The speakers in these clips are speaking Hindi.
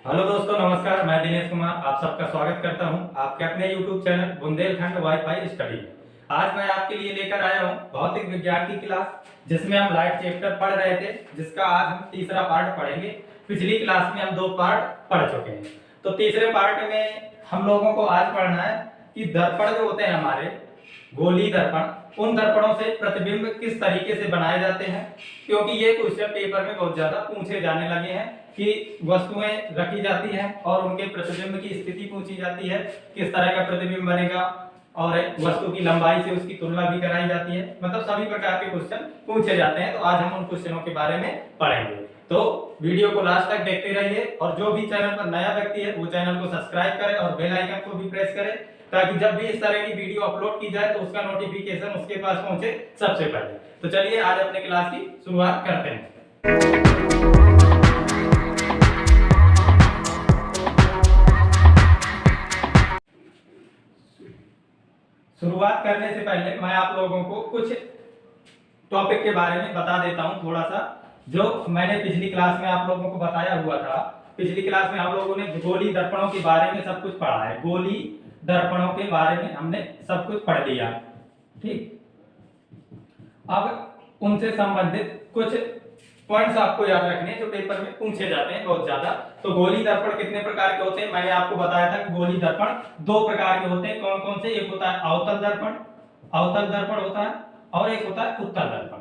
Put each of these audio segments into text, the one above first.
हेलो दोस्तों, नमस्कार। मैं दिनेश कुमार आप सबका स्वागत करता हूं आपके अपने YouTube channel Bundelkhand wifi study में। आज मैं आपके लिए लेकर आया हूं भौतिक विज्ञान की क्लास, जिसमें हम लाइट चैप्टर पढ़ रहे थे, जिसका आज हम तीसरा पार्ट पढ़ेंगे। पिछली क्लास में हम 2 पार्ट पढ़ चुके हैं, तो तीसरे पार्ट में हम लोगों को आज पढ़ना है कि दर्पण जो होते हैं हमारे गोली दर्पण, उन दर्पणों से प्रतिबिंब किस तरीके से बनाए जाते हैं। क्योंकि ये क्वेश्चन पेपर में बहुत ज्यादा पूछे जाने लगे हैं कि वस्तुएं रखी जाती हैं और उनके प्रतिबिंब की स्थिति पूछी जाती है, किस तरह का प्रतिबिंब बनेगा, और वस्तु की लंबाई से उसकी तुलना भी कराई जाती है। मतलब सभी प्रकार के क्वेश्चन पूछे जाते हैं, तो आज हम उन क्वेश्चनों के बारे में पढ़ेंगे। तो वीडियो को लास्ट तक देखते रहिए, और जो भी चैनल पर नया व्यक्ति है वो चैनल को सब्सक्राइब करे और बेल आइकन को भी प्रेस करे, ताकि जब भी इस तरह की वीडियो अपलोड की जाए तो उसका नोटिफिकेशन उसके पास पहुंचे सबसे पहले। तो चलिए आज अपने क्लास की शुरुआत करते हैं। शुरुआत करने से पहले मैं आप लोगों को कुछ टॉपिक के बारे में बता देता हूं थोड़ा सा, जो मैंने पिछली क्लास में आप लोगों को बताया हुआ था। पिछली क्लास में हम लोगों ने गोली दर्पणों के बारे में सब कुछ पढ़ा है। गोली दर्पणों के बारे में हमने सब कुछ पढ़ लिया, ठीक। अब उनसे संबंधित कुछ पॉइंट्स आपको याद रखने हैं जो पेपर में पूछे जाते हैं बहुत ज्यादा। तो गोली दर्पण कितने प्रकार के होते हैं, मैंने आपको बताया था कि गोली दर्पण 2 प्रकार के होते हैं। कौन कौन से? एक होता है अवतल दर्पण, अवतल दर्पण होता है, और एक होता है उत्तल दर्पण।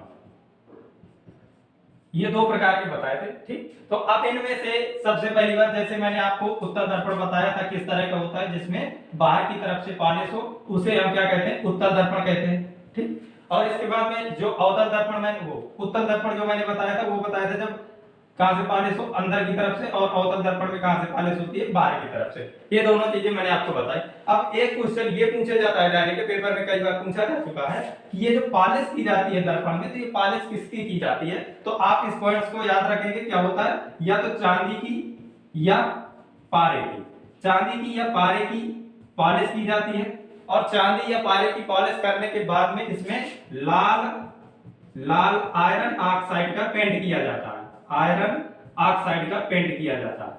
ये 2 प्रकार के बताए थे, ठीक। तो अब इनमें से सबसे पहली बात, जैसे मैंने आपको उत्तल दर्पण बताया था किस तरह का होता है, जिसमें बाहर की तरफ से पालिश हो, उसे हम क्या कहते हैं? उत्तल दर्पण कहते हैं, ठीक। और इसके बाद में जो अवतल दर्पण मैंने वो उत्तल दर्पण जो मैंने बताया था वो बताया था जब कहां से पालिश हो, अंदर की तरफ से, और अवतल दर्पण में कहां से पालिश होती है? बाहर की तरफ से। ये दोनों चीजें मैंने आपको बताई। अब एक क्वेश्चन ये पूछा जाता है डायरेक्ट पेपर में, कई बार पूछा जा चुका है कि ये जो पालिश की जाती है दर्पण में, तो ये पालिश किसकी की जाती है? तो आप इस पॉइंट्स को याद रखेंगे। क्या होता है? या तो चांदी की या पारे की, चांदी की या पारे की पालिश की जाती है। और चांदी या पारे की पॉलिश करने के बाद में इसमें लाल आयरन ऑक्साइड का पेंट किया जाता है, आयरन ऑक्साइड का पेंट किया जाता है।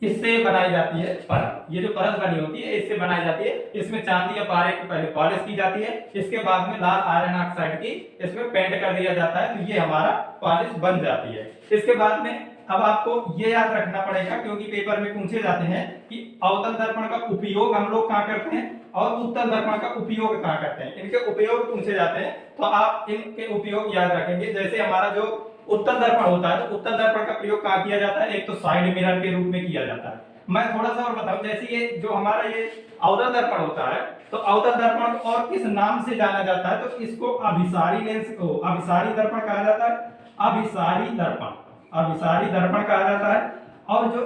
इससे बनाई जाती है परत। ये जो परत बनी होती है इससे बनाई जाती है। इसमें चांदी या पारे की पहले पॉलिश की जाती है, इसके बाद में लाल आयरन ऑक्साइड की इसमें पेंट कर दिया जाता है, तो ये हमारा पॉलिश बन जाती है। इसके बाद में अब आपको ये याद रखना पड़ेगा, क्योंकि पेपर में पूछे जाते हैं कि अवतल दर्पण का उपयोग हम लोग कहां करते हैं और उत्तल दर्पण का उपयोग कहां करते हैं। इनके उपयोग पूछे जाते हैं, तो आप इनके उपयोग याद रखेंगे। जैसे हमारा जो उत्तल दर्पण होता है, तो उत्तल दर्पण का प्रयोग कहां किया जाता है? एक तो साइड मिरर के रूप में किया जाता है। मैं थोड़ा सा और बताऊं, जैसे ये जो हमारा ये अवतल दर्पण होता है, तो अवतल दर्पण को और किस नाम से जाना जाता है? तो इसको अभिसारी लेंस को अभिसारी दर्पण कहा जाता है, अभिसारी दर्पण, अभिसारी दर्पण कहा जाता है। और जो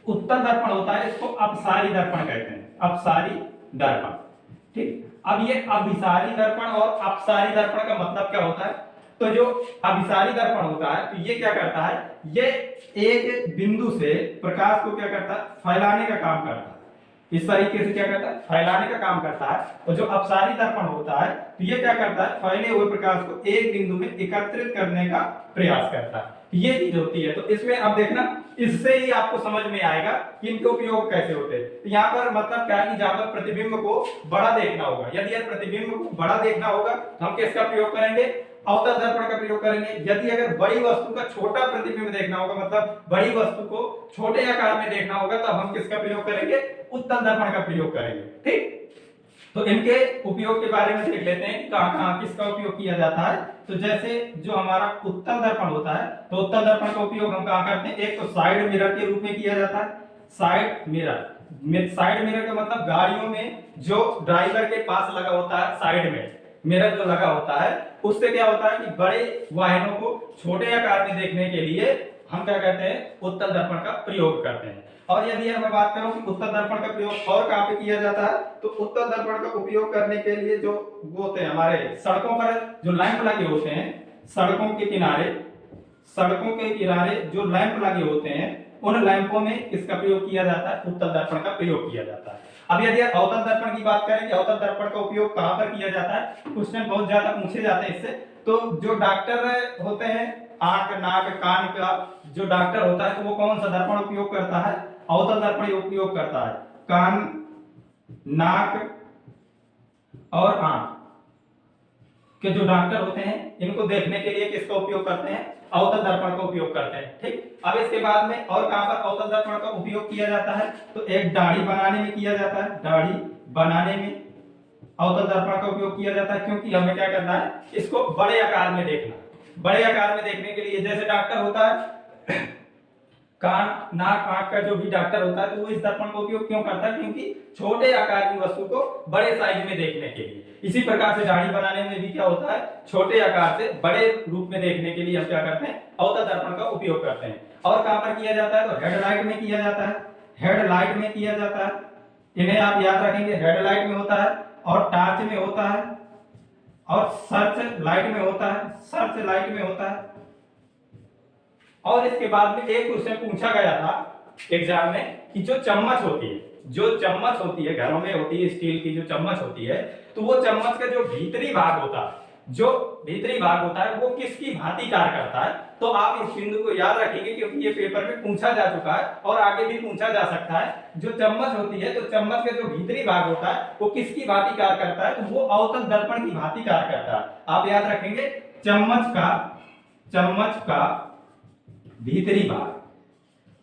उत्तल दर्पण होता है इसको अपसारी दर्पण कहते हैं, अपसारी दर्पण, ठीक। अब ये अभिसारी दर्पण और अपसारी दर्पण का मतलब क्या होता है? तो जो अभिसारी दर्पण होता है, तो ये क्या करता है? ये एक बिंदु से प्रकाश को क्या करता है? फैलाने का काम करता है। इस तरीके से क्या करता है? फैलाने का काम करता है। और जो अपसारी दर्पण होता है, तो ये क्या करता है? फैले हुए प्रकाश को एक बिंदु में एकत्रित करने का प्रयास करता है। ये चीज होती है। तो इसमें अब देखना, इससे ही आपको समझ में आएगा कि इनके उपयोग कैसे होते हैं। तो यहाँ पर मतलब क्या है कि जहां पर प्रतिबिंब को बड़ा देखना होगा, यदि यार प्रतिबिंब को बड़ा देखना होगा तो हम किसका प्रयोग करेंगे? अवतल दर्पण का प्रयोग करेंगे। यदि अगर बड़ी वस्तु का छोटा प्रतिबिंब देखना होगा, मतलब बड़ी वस्तु को छोटे आकार में देखना होगा, तो हम किसका प्रयोग करेंगे? उत्तल दर्पण का प्रयोग करेंगे, ठीक। तो इनके उपयोग के बारे में देख लेते हैं कि कहां-कहां किसका उपयोग किया जाता है। तो जैसे जो हमारा उत्तल दर्पण होता है, तो उत्तल दर्पण का उपयोग हम कहां करते हैं? एक तो साइड मिरर के रूप में किया जाता है। साइड मिरर, साइड मिरर का मतलब गाड़ियों में जो ड्राइवर के पास लगा होता है, साइड में मिरर जो लगा होता है, उससे क्या होता है कि बड़े वाहनों को छोटे आकार में देखने के लिए हम क्या कहते हैं? उत्तल दर्पण का प्रयोग करते हैं। और यदि मैं बात करूं कि उत्तल दर्पण का प्रयोग और कहां पे किया जाता है, तो उत्तल दर्पण का उपयोग करने के लिए जो वो होते हैं हमारे सड़कों पर जो लैंप लगे होते हैं, सड़कों के किनारे जो लैंप लगे होते हैं, उन लैंपों में किसका प्रयोग किया जाता है? उत्तल दर्पण का प्रयोग किया जाता है। अब यदि अवतल दर्पण की बात करें कि अवतल दर्पण का उपयोग कहां पर किया जाता है, क्वेश्चन बहुत ज्यादा पूछे जाते हैं इससे। तो जो डॉक्टर होते हैं आंख नाक कान का जो डॉक्टर होता है तो वो कौन सा दर्पण उपयोग करता है, अवतल दर्पण उपयोग करता है। कान नाक और आंख के जो डॉक्टर होते हैं इनको देखने के लिए किसका उपयोग करते हैं, अवतल दर्पण का उपयोग करते हैं। ठीक, अब इसके बाद में और कहां पर अवतल दर्पण का उपयोग किया जाता है, तो एक दाढ़ी बनाने में किया जाता है, दाढ़ी बनाने में अवतल दर्पण का उपयोग किया जाता है, क्योंकि हमें क्या करना है, इसको बड़े आकार में देखना। बड़े आकार में देखने के लिए जैसे डॉक्टर होता है कान नाक आंख का जो भी डॉक्टर होता है तो वो इस दर्पण का उपयोग क्यों करता है, क्योंकि छोटे आकार की वस्तु को बड़े साइज में देखने के लिए। इसी प्रकार से दाढ़ी बनाने में भी क्या होता है, छोटे आकार से बड़े रूप में देखने के लिए हम क्या करते हैं, अवतल दर्पण का उपयोग करते हैं। और कहां पर किया जाता है, तो हेडलाइट में किया जाता है, हेडलाइट में किया जाता है। इन्हें आप याद रखेंगे, हेडलाइट में होता है और टॉर्च में होता है और सर्च लाइट में होता है, सर्च लाइट में होता है। और इसके बाद में एक क्वेश्चन पूछा गया था एग्जाम में कि जो चम्मच होती है, जो चम्मच होती है घरों में होती है स्टील की जो चम्मच होती है, तो वो चम्मच का जो भीतरी भाग होता है, जो भीतरी भाग होता है वो किसकी भांति कार्य करता है। तो आप इस बिंदु को याद रखेंगे क्योंकि ये पेपर में पूछा जा चुका है और आगे भी पूछा जा सकता है। जो चम्मच होती है तो चम्मच का जो भीतरी भाग होता है वो किसकी भांति कार्य करता है, तो वो अवतल दर्पण की भांति कार्य करता है। आप याद रखेंगे चम्मच का भीतरी भाग,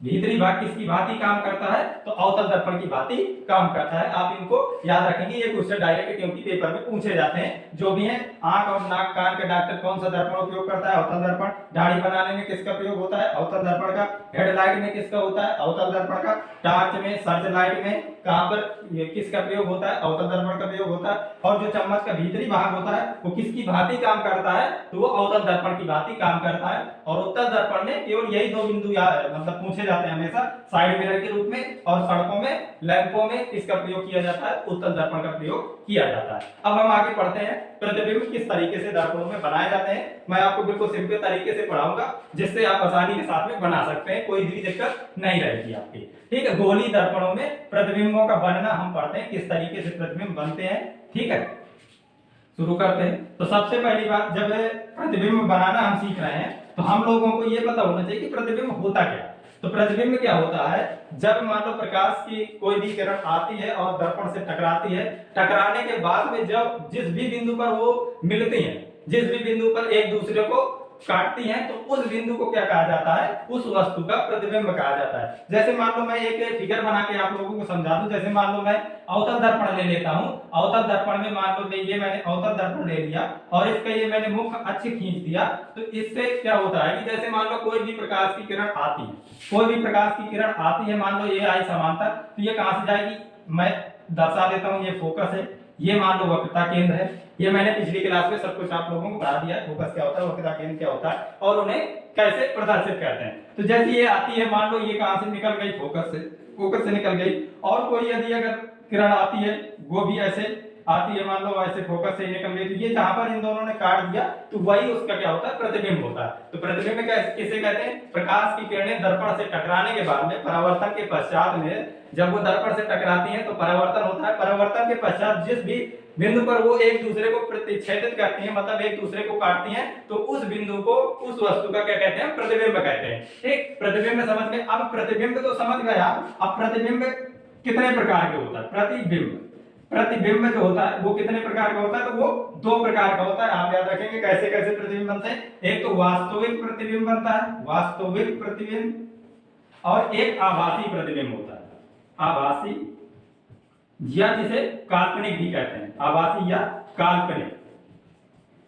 भीतरी भाग किसकी भांति काम करता है, तो अवतल दर्पण की भांति काम करता है। आप इनको याद रखेंगे, ये क्वेश्चन डायरेक्ट क्योंकि पेपर में पूछे जाते हैं। जो भी है आंख और नाक कान का डॉक्टर कौन सा दर्पण उपयोग करता है, अवतल दर्पण। दाढ़ी बनाने में किसका प्रयोग होता है, अवतल दर्पण का। हेडलाइट में किसका होता है, अवतल दर्पण का। टॉर्च में सर्च लाइट में कहां पर किसका प्रयोग होता है, अवतल दर्पण का प्रयोग होता है। और जो चम्मच का भीतरी भाग होता है वो किसकी भांति काम करता है, तो वो अवतल दर्पण की भांति काम करता है। और उत्तल दर्पण में केवल यही दो बिंदु मतलब पूछे जाते हैं हमेशा, साइड मिरर के रूप में और सड़कों में लैंपों में किसका प्रयोग किया जाता है, उत्तल दर्पण का प्रयोग किया जाता है। अब हम आगे पढ़ते हैं प्रतिबिंब किस तरीके से दर्पणों में बनाए जाते हैं। मैं आपको बिल्कुल सिंपल तरीके से पढ़ाऊंगा जिससे आप आसानी के साथ में बना सकते हैं, कोई भी दिक्कत नहीं रहेगी आपकी। ठीक है, गोली दर्पणों में प्रतिबिंबों का बनना हम पढ़ते हैं, किस तरीके से प्रतिबिंब बनते हैं। ठीक है, शुरू करते हैं। तो सबसे पहली बात, जब प्रतिबिंब बनाना हम सीख रहे हैं तो हम लोगों को ये पता होना चाहिए कि प्रतिबिंब होता क्या है। तो प्रतिबिंब क्या होता है, जब मान लो प्रकाश की कोई भी किरण आती है और दर्पण से टकराती है, टकराने के बाद में जब जिस भी बिंदु पर वो मिलती हैं, जिस भी बिंदु पर एक दूसरे को काटती हैं, तो उस बिंदु को क्या कहा जाता है, उस वस्तु का प्रतिबिंब कहा जाता है। जैसे मान लो मैं एक फिगर बना के आप लोगों को समझा दूं। जैसे मान लो मैं अवतल दर्पण ले लेता हूं, अवतल दर्पण में मान लो ये मैंने अवतल दर्पण ले लिया और इसका ये मैंने मुख्य अक्ष खींच दिया, तो इससे क्या होता है कि जैसे मान लो कोई भी प्रकाश की किरण आती है, कोई भी प्रकाश की किरण आती है, मान लो ये आई समांतर, तो ये कहां से जाएगी, मैं दर्शा देता हूं, ये फोकस है, ये मान लो वक्रता केंद्र है। ये मैंने पिछली क्लास में सब कुछ आप लोगों को बता दिया है, फोकस क्या होता है, वक्रता केंद्र क्या होता है और उन्हें कैसे प्रदर्शित करते हैं। तो जैसे ये आती है, मान लो ये कहां से निकल गई, फोकस से निकल गई। और कोई यदि अगर किरण आती है वो भी ऐसे आती है, मान लो ऐसे फोकस से निकल गई, तो ये जहां पर इन दोनों ने काट दिया तो वही उसका क्या होता है, प्रतिबिंब होता है। तो प्रतिबिंब किसे कहते हैं, प्रकाश की किरणें दर्पण से टकराने के बाद में परावर्तन के पश्चात में जब वो दर्पण से टकराती हैं तो परावर्तन होता है। परावर्तन के पश्चात जिस भी बिंदु पर वो एक दूसरे को प्रतिच्छेदित करती हैं, मतलब एक दूसरे को काटती हैं, तो उस बिंदु को, उस वस्तु का क्या कहते हैं, प्रतिबिंब कहते हैं। ठीक, प्रतिबिंब समझ गए। अब प्रतिबिंब तो समझ गया, अब प्रतिबिंब कितने प्रकार के होता है, प्रतिबिंब जो होता है वो कितने प्रकार का होता है, तो वो दो प्रकार का होता है। आप याद रखेंगे कैसे कैसे प्रतिबिंब बनते हैं। एक तो वास्तविक प्रतिबिंब बनता है, वास्तविक प्रतिबिंब, और एक आभासी प्रतिबिंब होता है, आभासी या जिसे काल्पनिक भी कहते हैं, आभासी या काल्पनिक।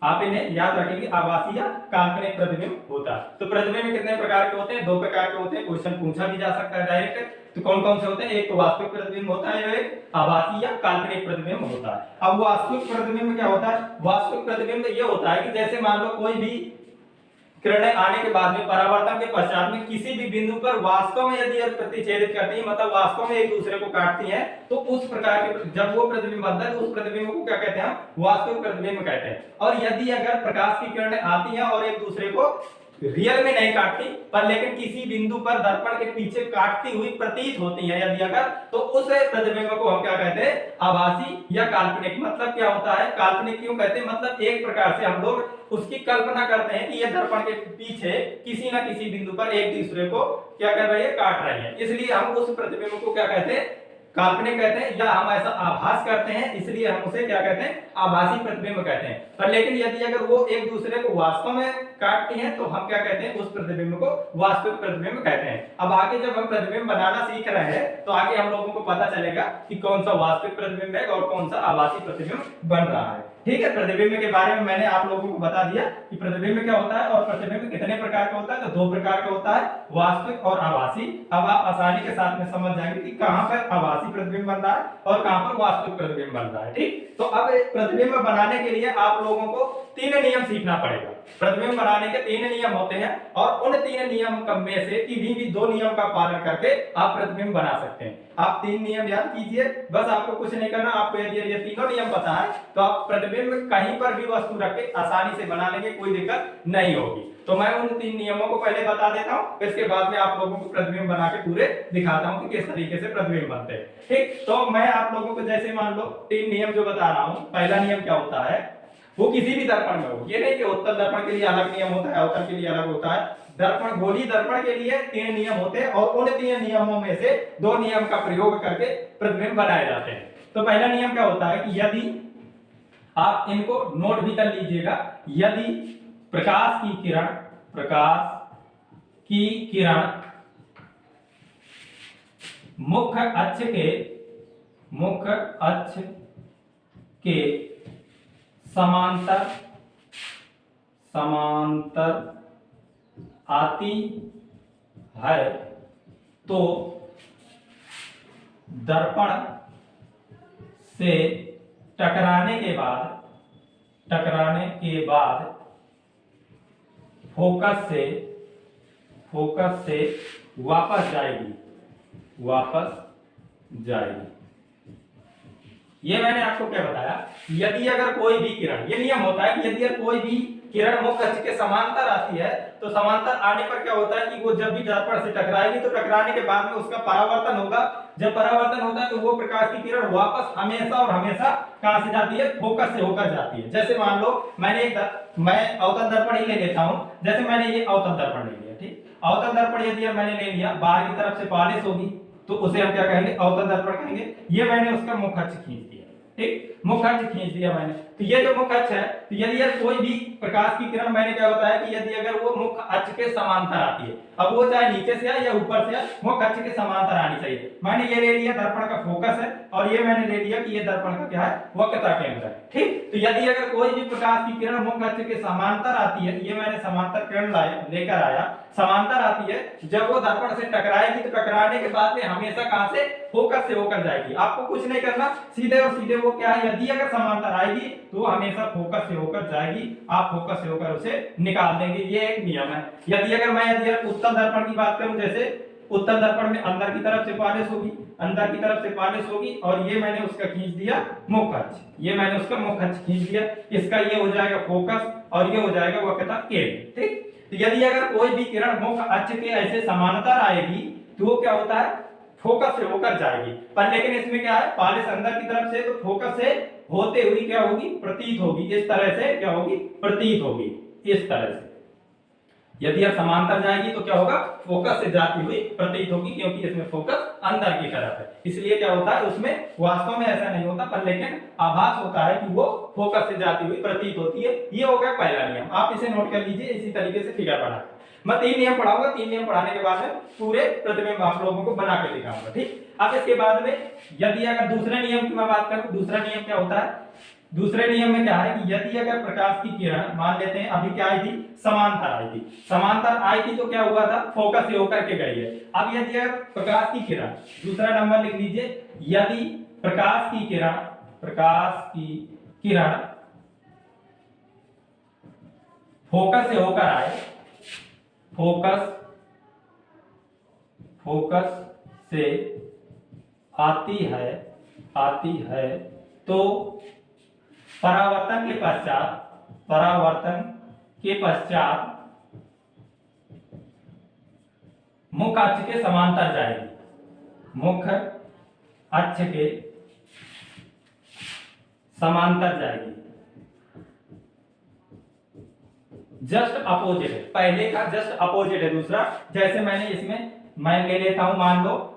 आप इन्हें याद रखेंगे, आभासी या काल्पनिक प्रतिबिंब होता है। तो प्रतिबिंब कितने प्रकार के होते हैं, दो प्रकार के होते हैं। क्वेश्चन पूछा भी जा सकता है डायरेक्ट। तो कौन कौन से होते हैं, एक तो वास्तविक प्रतिबिंब होता है, एक आभासी या काल्पनिक प्रतिबिंब होता है। अब वास्तविक प्रतिबिंब क्या होता है, वास्तविक प्रतिबिंब ये होता है कि जैसे मान लो कोई भी किरणें आने के बाद में परावर्तन के पश्चात में किसी भी बिंदु पर वास्तव में यदि प्रतिच्छेदित करती है, मतलब वास्तव में एक दूसरे को काटती हैं, तो उस प्रकार के जब वो प्रतिबिंब बनता है तो उस प्रतिबिंब को क्या कहते हैं, वास्तविक प्रतिबिंब कहते हैं। और यदि अगर प्रकाश की किरणें आती हैं और एक दूसरे को रियल में नहीं काटती, पर लेकिन किसी बिंदु पर दर्पण के पीछे काटती हुई प्रतीत होती है यदि अगर, तो उस प्रतिबिंब को हम क्या कहते हैं, आभासी या काल्पनिक। मतलब क्या होता है, काल्पनिक क्यों कहते हैं, मतलब एक प्रकार से हम लोग उसकी कल्पना करते हैं कि ये दर्पण के पीछे किसी ना किसी बिंदु पर एक दूसरे को क्या कर रही है, काट रही है, इसलिए हम उस प्रतिबिंब को क्या कहते हैं, काल्पनिक कहते हैं, या हम ऐसा आभास करते हैं, इसलिए हम उसे क्या कहते हैं, आभासी प्रतिबिंब कहते हैं। पर लेकिन यदि अगर वो एक दूसरे को वास्तव में काटती हैं तो हम क्या कहते हैं, उस प्रतिबिंब को वास्तविक प्रतिबिंब कहते हैं। अब आगे जब हम प्रतिबिंब बनाना सीख रहे हैं तो आगे हम लोगों को पता चलेगा कि कौन सा वास्तविक प्रतिबिंब है और कौन सा आभासी प्रतिबिंब बन रहा है। ठीक है, प्रतिबिंब के बारे में मैंने आप लोगों को बता दिया कि प्रतिबिंब क्या होता है और प्रतिबिंब कितने प्रकार का होता है, तो दो प्रकार का होता है, वास्तविक और आभासी। अब आप आसानी के साथ में समझ जाएंगे कि कहां पर आभासी प्रतिबिंब बन रहा है और कहां पर वास्तविक प्रतिबिंब बन रहा है। ठीक, तो अब प्रतिबिंब बनाने के लिए आप लोगों को 3 नियम सीखना पड़ेगा। प्रतिबिंब बनाने के 3 नियम होते हैं और उन 3 नियम में से किसी भी 2 नियम का पालन करके आप प्रतिबिंब बना सकते हैं। आप 3 नियम याद कीजिए, बस आपको कुछ नहीं करना, आपको यदि ये तीनों नियम पता है तो आप प्रतिबिंब कहीं पर भी वस्तु रख के आसानी से बना लेंगे, कोई दिक्कत नहीं होगी। तो मैं उन 3 नियमों को पहले बता देता हूं, इसके बाद में आप लोगों को प्रतिबिंब बना के पूरे दिखाता हूं कि किस तरीके से प्रतिबिंब बनते हैं। ठीक, तो मैं आप लोगों को जैसे मान लो 3 नियम जो बता रहा हूं, पहला नियम क्या होता है, वो किसी भी दर्पण में हो, ये नहीं कि उत्तल दर्पण के लिए अलग नियम होता है, अवतल के लिए अलग होता है, दर्पण गोली दर्पण के लिए 3 नियम होते हैं और उन 3 नियमों में से 2 नियम का प्रयोग करके प्रतिबिंब बनाए जाते हैं। तो पहला नियम क्या होता है कि यदि आप इनको नोट भी कर लीजिएगा, यदि प्रकाश की किरण मुख्य अक्ष के समांतर आती है तो दर्पण से टकराने के बाद फोकस से वापस जाएगी। ये मैंने आपको क्या बताया, यदि अगर कोई भी किरण, ये नियम होता है कि यदि अगर कोई भी किरण मुख्य अक्ष के समांतर आती है तो समांतर आने पर क्या होता है कि वो जब भी दर्पण से टकराएगी तो टकराने के बाद में उसका परावर्तन होगा। जब परावर्तन होता है तो वो प्रकाश की किरण वापस हमेशा और हमेशा कहां से जाती है, फोकस से होकर जाती है। जैसे मान लो मैं अवतल दर्पण ही ले लेता हूं, जैसे मैंने ये अवतल दर्पण ले लिया। ठीक, अवतल दर्पण यदि मैंने ले लिया, बाहर की तरफ से पॉलिश होगी तो उसे हम क्या कहेंगे, अवतल दर्पण कहेंगे। ये मैंने उसका मुख्य अक्ष खींच दिया। ठीक, मुख्य अक्ष खींच दिया मैंने, तो ये जो मुख्य अक्ष है, तो यदि यार कोई भी प्रकाश की किरण, मैंने क्या बताया कि यदि अगर वो मुख्य अक्ष के समांतर आती है, अब वो चाहे नीचे से आए या ऊपर से आए, मुख्य अक्ष के समांतर आनी चाहिए। मैंने ये ले लिया दर्पण का फोकस है और ये मैंने ले लिया कि ये दर्पण का क्या है, वक्रता केंद्र है। ठीक, तो यदि अगर कोई भी प्रकाश की किरण मुख्य अक्ष के समांतर आती है, ये मैंने समांतर किरण लेकर आया, समांतर आती है, जब वो दर्पण से टकराएगी तो टकराने के बाद में हमेशा कहां से, फोकस से होकर जाएगी। आपको कुछ नहीं करना, सीधे और सीधे वो क्या है, यदि अगर समांतर आएगी तो हमेशा फोकस से होकर जाएगी, आप फोकस से होकर उसे निकाल देंगे। ये एक नियम है। यदि उत्तल दर्पण की बात करूं, जैसे उत्तल दर्पण में अंदर की तरफ से पॉलिश होगी और ये मैंने उसका खींच दिया मुख्य अक्ष, ये मैंने उसका मुख्य अक्ष खींच दिया, इसका ये हो जाएगा फोकस और ये हो जाएगा वक्रता केंद्र। ठीक, तो यदि अगर कोई भी किरण मुख्य अक्ष के ऐसे समांतर आएगी तो वो क्या होता है, फोकस से होकर जाएगी। पर लेकिन इसमें क्या है, पॉलिश अंदर की तरफ से, तो फोकस से होते हुए क्या होगी, प्रतीत होगी। इस तरह से क्या होगी, प्रतीत होगी, इस तरह से। यदि यह समांतर जाएगी तो क्या होगा, फोकस से जाती हुई प्रतीत होगी, क्योंकि इसमें फोकस अंदर की तरफ है। इसलिए क्या होता है, उसमें वास्तव में ऐसा नहीं होता, पर लेकिन आभास होता है कि वो फोकस से जाती हुई प्रतीत होती है। ये हो गया पहला नियम, आप इसे नोट कर लीजिए। इसी तरीके से फिगर बनाकर मैं 3 नियम पढ़ाऊंगा, 3 नियम पढ़ाने के बाद में पूरे प्रतिबिंब आप लोगों को बना के दिखाऊंगा। ठीक, अब इसके बाद में यदि अगर दूसरे नियम की मैं बात करूं, दूसरा नियम क्या होता है, दूसरे नियम में क्या है कि यदि अगर प्रकाश की किरण, मान लेते हैं अभी क्या आई थी, समांतर आई थी तो क्या हुआ था, फोकस से होकर के गई है। अब यदि अगर प्रकाश की किरण, दूसरा नंबर लिख लीजिए, यदि प्रकाश की किरण फोकस से होकर आए, फोकस से आती है तो परावर्तन के पश्चात मुख्य अक्ष के समांतर जाएगी, मुख्य अक्ष के समांतर जाएगी, जस्ट अपोजिट है, पहले का जस्ट अपोजिट है दूसरा। जैसे मैंने इसमें मैं ले लेता हूं, मान लो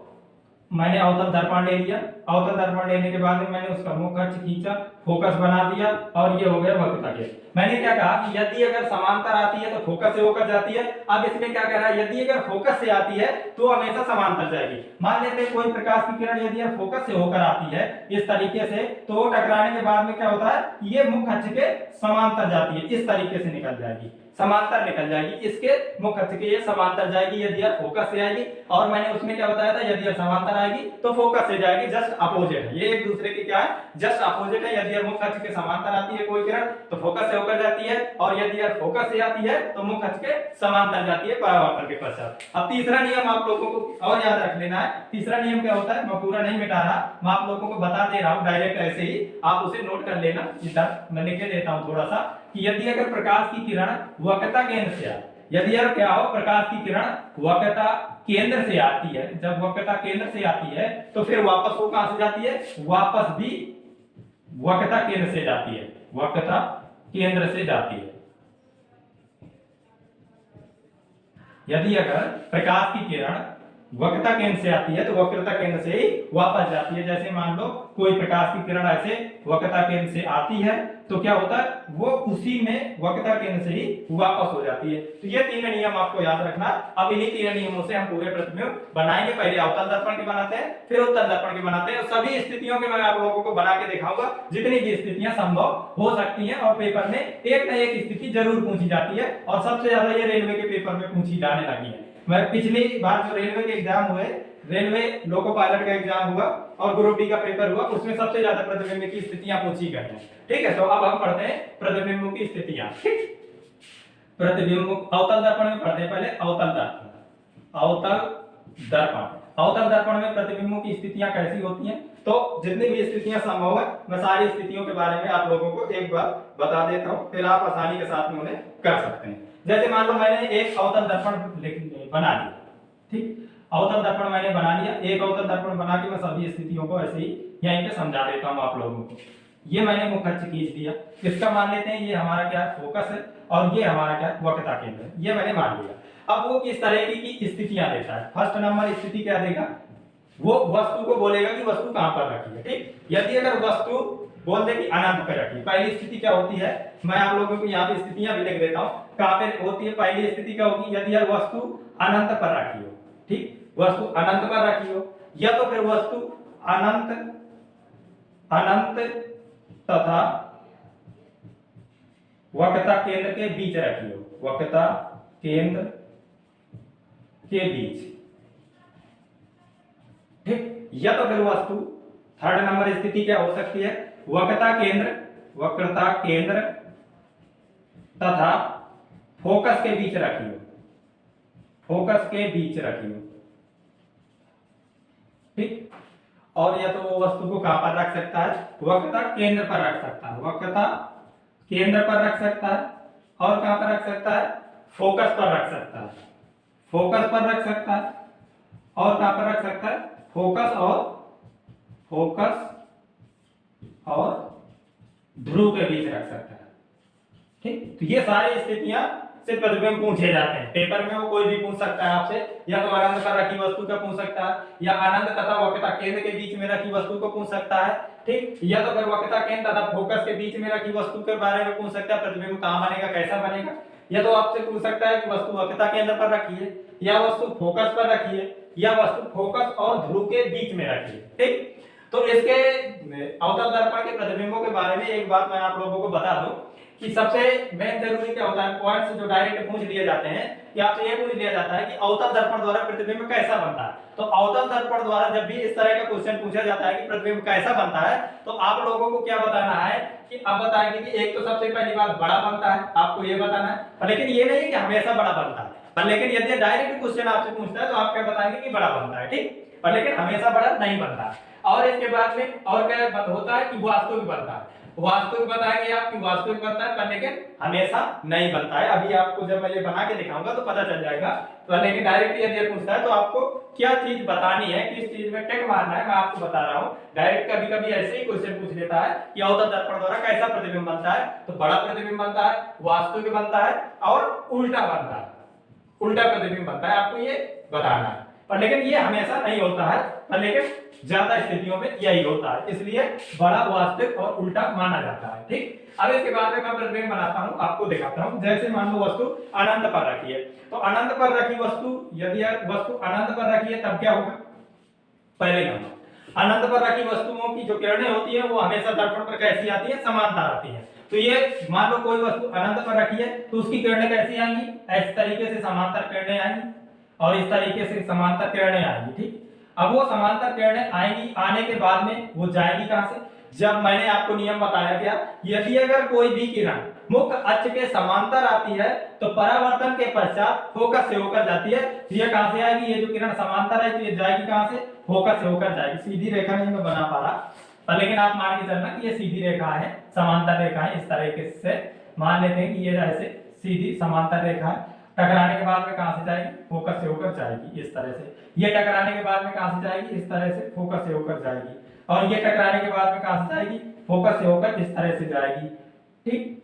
मैंने अवतल दर्पण ले लिया, अवतल दर्पण लेने के बाद में मैंने उसका मुख्य अक्ष खींचा, फोकस बना दिया और ये हो गया वक्रता के। मैंने क्या कहा कि यदि अगर समांतर आती है तो फोकस से होकर जाती है। अब इसमें क्या कह रहा है, यदि अगर फोकस से आती है तो हमेशा समांतर जाएगी। मान लेते हैं कोई प्रकाश की किरण यदि फोकस से होकर आती है इस तरीके से, तो टकराने के बाद में क्या होता है, ये मुख्य अक्ष के समांतर जाती है, इस तरीके से निकल जाएगी, समांतर निकल जाएगी, इसके मुख्य अक्ष के ये समांतर जाएगी यदि फोकस से आएगी। और मैंने उसमें क्या बताया था, यदि समांतर आएगी तो फोकस से जाएगी, जस्ट अपोजिट है, ये एक दूसरे की क्या है, जस्ट अपोजिट है। यदि मुख्य अक्ष के समांतर आती है कोई किरण तो फोकस से होकर जाती है, और यदि फोकस से आती है तो मुख्य अक्ष के समांतर जाती है परावर्तन के पश्चात। अब तीसरा नियम आप लोगों को और याद रख लेना है। तीसरा नियम क्या होता है, मैं पूरा नहीं मिटा रहा, मैं आप लोगों को बता दे रहा हूं डायरेक्ट, ऐसे ही आप उसे नोट कर लेना। इधर मैं लिख देता हूं थोड़ा सा कि यदि अगर प्रकाश की किरण वक्रता केंद्र से आए, यदि यार क्या हो, प्रकाश की किरण वक्रता केंद्र से आती है, जब वक्रता केंद्र से आती है तो फिर वापस वो कहां से जाती है, वापस भी वक्रता केंद्र से जाती है, वक्रता केंद्र से जाती है। यदि अगर प्रकाश की किरण वक्रता केंद्र से आती है तो वक्रता केंद्र से ही वापस जाती है। जैसे मान लो कोई प्रकाश की किरण ऐसे वक्रता केंद्र से आती है तो क्या होता है, वो उसी में वक्रता केंद्र से ही वापस हो जाती है। तो ये तीन नियम आपको याद रखना। अब इन्हीं तीन नियमों से हम पूरे प्रतिबिंब बनाएंगे। पहले अवतल दर्पण के बनाते हैं, फिर उत्तल दर्पण के बनाते हैं। सभी स्थितियों के मैं आप लोगों को बना के दिखाऊंगा, जितनी भी स्थितियां संभव हो सकती हैं। और पेपर में एक न एक स्थिति जरूर पूछी जाती है, और सबसे ज्यादा ये रेलवे के पेपर में पूछी जाने लगी है। मैं पिछली बार जो रेलवे के एग्जाम हुए, रेलवे लोको पायलट का एग्जाम हुआ और ग्रुप डी का पेपर हुआ, उसमें सबसे ज्यादा प्रतिबिंब की स्थितियां पूछी गई हैं। ठीक है, तो अब हम पढ़ते हैं प्रतिबिंब की स्थितियां। ठीक, प्रतिबिंब अवतल दर्पण में पढ़ते हैं पहले अवतल दर्पण। अवतल दर्पण, अवतल दर्पण में प्रतिबिंबों की स्थितियां कैसी होती हैं, तो जितनी भी स्थितियां संभव है मैं सारी स्थितियों के बारे में आप लोगों को एक बार बता देता हूं, फिर आप आसानी के साथ में उन्हें कर सकते हैं। जैसे मान लो मैंने एक अवतल दर्पण बना लिया, ठीक, अवतल दर्पण मैंने बना लिया, एक अवतल दर्पण बना के मैं सभी स्थितियों को ऐसे ही यहीं पे समझा देता हूं आप लोगों को। ये मैंने मुख्य अक्ष खींच दिया, इसका मान लेते हैं ये हमारा क्या फोकस है और ये हमारा क्या वक्रता केंद्र है, ये मैंने मान लिया। अब वो किस तरह की स्थितियां देता है, फर्स्ट नंबर स्थिति क्या देगा, वो वस्तु को बोलेगा कि वस्तु कहां पर रखी है। ठीक, यदि अगर वस्तु बोल दे कि अनंत पर रखी, पहली स्थिति क्या होती है, मैं आप लोगों को यहाँ पे स्थितियां भी लिख देता हूं कहां पे होती है। पहली स्थिति क्या होगी, यदि यह वस्तु अनंत पर रखी हो, ठीक, वस्तु अनंत पर रखी हो, या तो फिर वस्तु अनंत अनंत तथा वक्रता केंद्र के बीच रखी हो, वक्रता केंद्र के बीच, ठीक, या तो फिर वस्तु थर्ड नंबर स्थिति क्या हो सकती है, वक्रता केंद्र तथा फोकस के बीच रखी हो, फोकस के बीच रखी हो, ठीक। और या तो वो वस्तु को कहां पर रख सकता है, वक्रता केंद्र पर रख सकता है, वक्रता केंद्र पर रख सकता है, और कहां पर रख सकता है, फोकस पर रख सकता है, फोकस पर रख सकता है, और कहां पर रख सकता है, फोकस और ध्रुव के बीच रख सकता है। ठीक, तो ये सारी स्थितियां से प्रतिबिंब पूछे जाते हैं पेपर में। वो कोई भी पूछ सकता है आपसे, या तो अनंत पर रखी वस्तु का पूछ सकता है, या अनंत तथा वक्रता केंद्र के बीच में रखी वस्तु को पूछ सकता है, ठीक, या तो फिर वक्रता केंद्र तथा फोकस के बीच में रखी वस्तु के बारे में पूछ सकता है, प्रतिबिंब कहां बनेगा, कैसा बनेगा। या तो आपसे पूछ सकता है कि वस्तु वक्रता केंद्र पर रखी है, या वस्तु फोकस पर रखी है, या वस्तु फोकस और ध्रुव के बीच में रखी है। ठीक, तो इसके अवतल दर्पण के प्रतिबिंबों के बारे में एक बात मैं आप लोगों को बता दूं कि सबसे मेन जरूरी क्या होता है, पॉइंट्स जो डायरेक्ट पूछ लिए जाते हैं कि आपसे ये पूछ लिया जाता है कि अवतल दर्पण द्वारा प्रतिबिंब कैसा बनता है। तो अवतल दर्पण द्वारा जब भी इस तरह का क्वेश्चन पूछा जाता है कि प्रतिबिंब कैसा बनता है, तो आप लोगों को क्या बताना है कि अब बताएंगे कि एक तो सबसे पहली बात बड़ा बनता है, आपको ये बताना है, लेकिन ये नहीं कि हमेशा बड़ा बनता है, पर लेकिन यदि डायरेक्ट क्वेश्चन आपसे पूछता है तो आप क्या बताएंगे कि बड़ा बनता है, ठीक, पर लेकिन हमेशा बड़ा नहीं बनता। और इसके बाद में और क्या होता है कि वास्तविक बनता है। वास्तविक बताएंगे आपकी वास्तविक बनता है, पर लेकिन हमेशा नहीं बनता है। अभी आपको जब मैं ये बना के दिखाऊंगा तो पता चल जाएगा। तो लेकिन डायरेक्ट यदि पूछता है तो आपको क्या चीज बतानी है, किस चीज में टिक मारना है, मैं आपको बता रहा हूँ। डायरेक्ट कभी कभी ऐसे ही क्वेश्चन पूछ लेता है कि अवतल दर्पण द्वारा कैसा प्रतिबिंब बनता है, तो बड़ा प्रतिबिंब बनता है, वास्तविक बनता है और उल्टा बनता है, उल्टा प्रतिबिंब बनता है, आपको ये बताना है। पर लेकिन ये हमेशा नहीं होता है, पर लेकिन ज्यादा स्थितियों में यही होता है, इसलिए बड़ा, वास्तविक और उल्टा माना जाता है। ठीक, अब इसके बाद में मैं प्रतिबिंब बनाता हूं, आपको दिखाता हूं। जैसे मान लो वस्तु अनंत पर रखी है, तो अनंत पर रखी वस्तु, यदि वस्तु अनंत पर रखी है तब क्या होगा, पहले नंबर अनंत पर रखी वस्तुओं की जो किरणें होती है वो हमेशा दर्पण पर कैसी आती है, समांतर आती है। तो ये मान लो कोई वस्तु अनंत पर रखी है तो उसकी किरणें कैसी आएंगी, इस तरीके से समांतर किरणें आएंगी और इस तरीके से समांतर किरणें आएंगी। ठीक, अब वो समांतर किरणें आएंगी, आने के बाद में वो जाएंगी कहां से, जब मैंने आपको नियम बताया क्या, यदि अगर कोई भी किरण मुख्य अक्ष के समांतर आती है तो परावर्तन के पश्चात फोकस से होकर जाती है। ये कहां से आएगी, ये जो किरण समांतर है तो ये जाएगी कहां से, फोकस से होकर जाएगी। सीधी रेखा नहीं मैं बना पा रहा, पर लेकिन आप मान के चलना कि ये सीधी रेखा है, समांतर रेखा है। इस तरीके से मान लेते हैं कि ये ऐसे सीधी समांतर रेखा है, टकराने के बाद में कहां से जाएगी, फोकस से होकर जाएगी इस तरह से। ये टकराने के बाद में कहां से जाएगी, इस तरह से फोकस से होकर जाएगी, और ये टकराने के बाद में कहां से जाएगी, फोकस से होकर इस तरह से जाएगी। ठीक,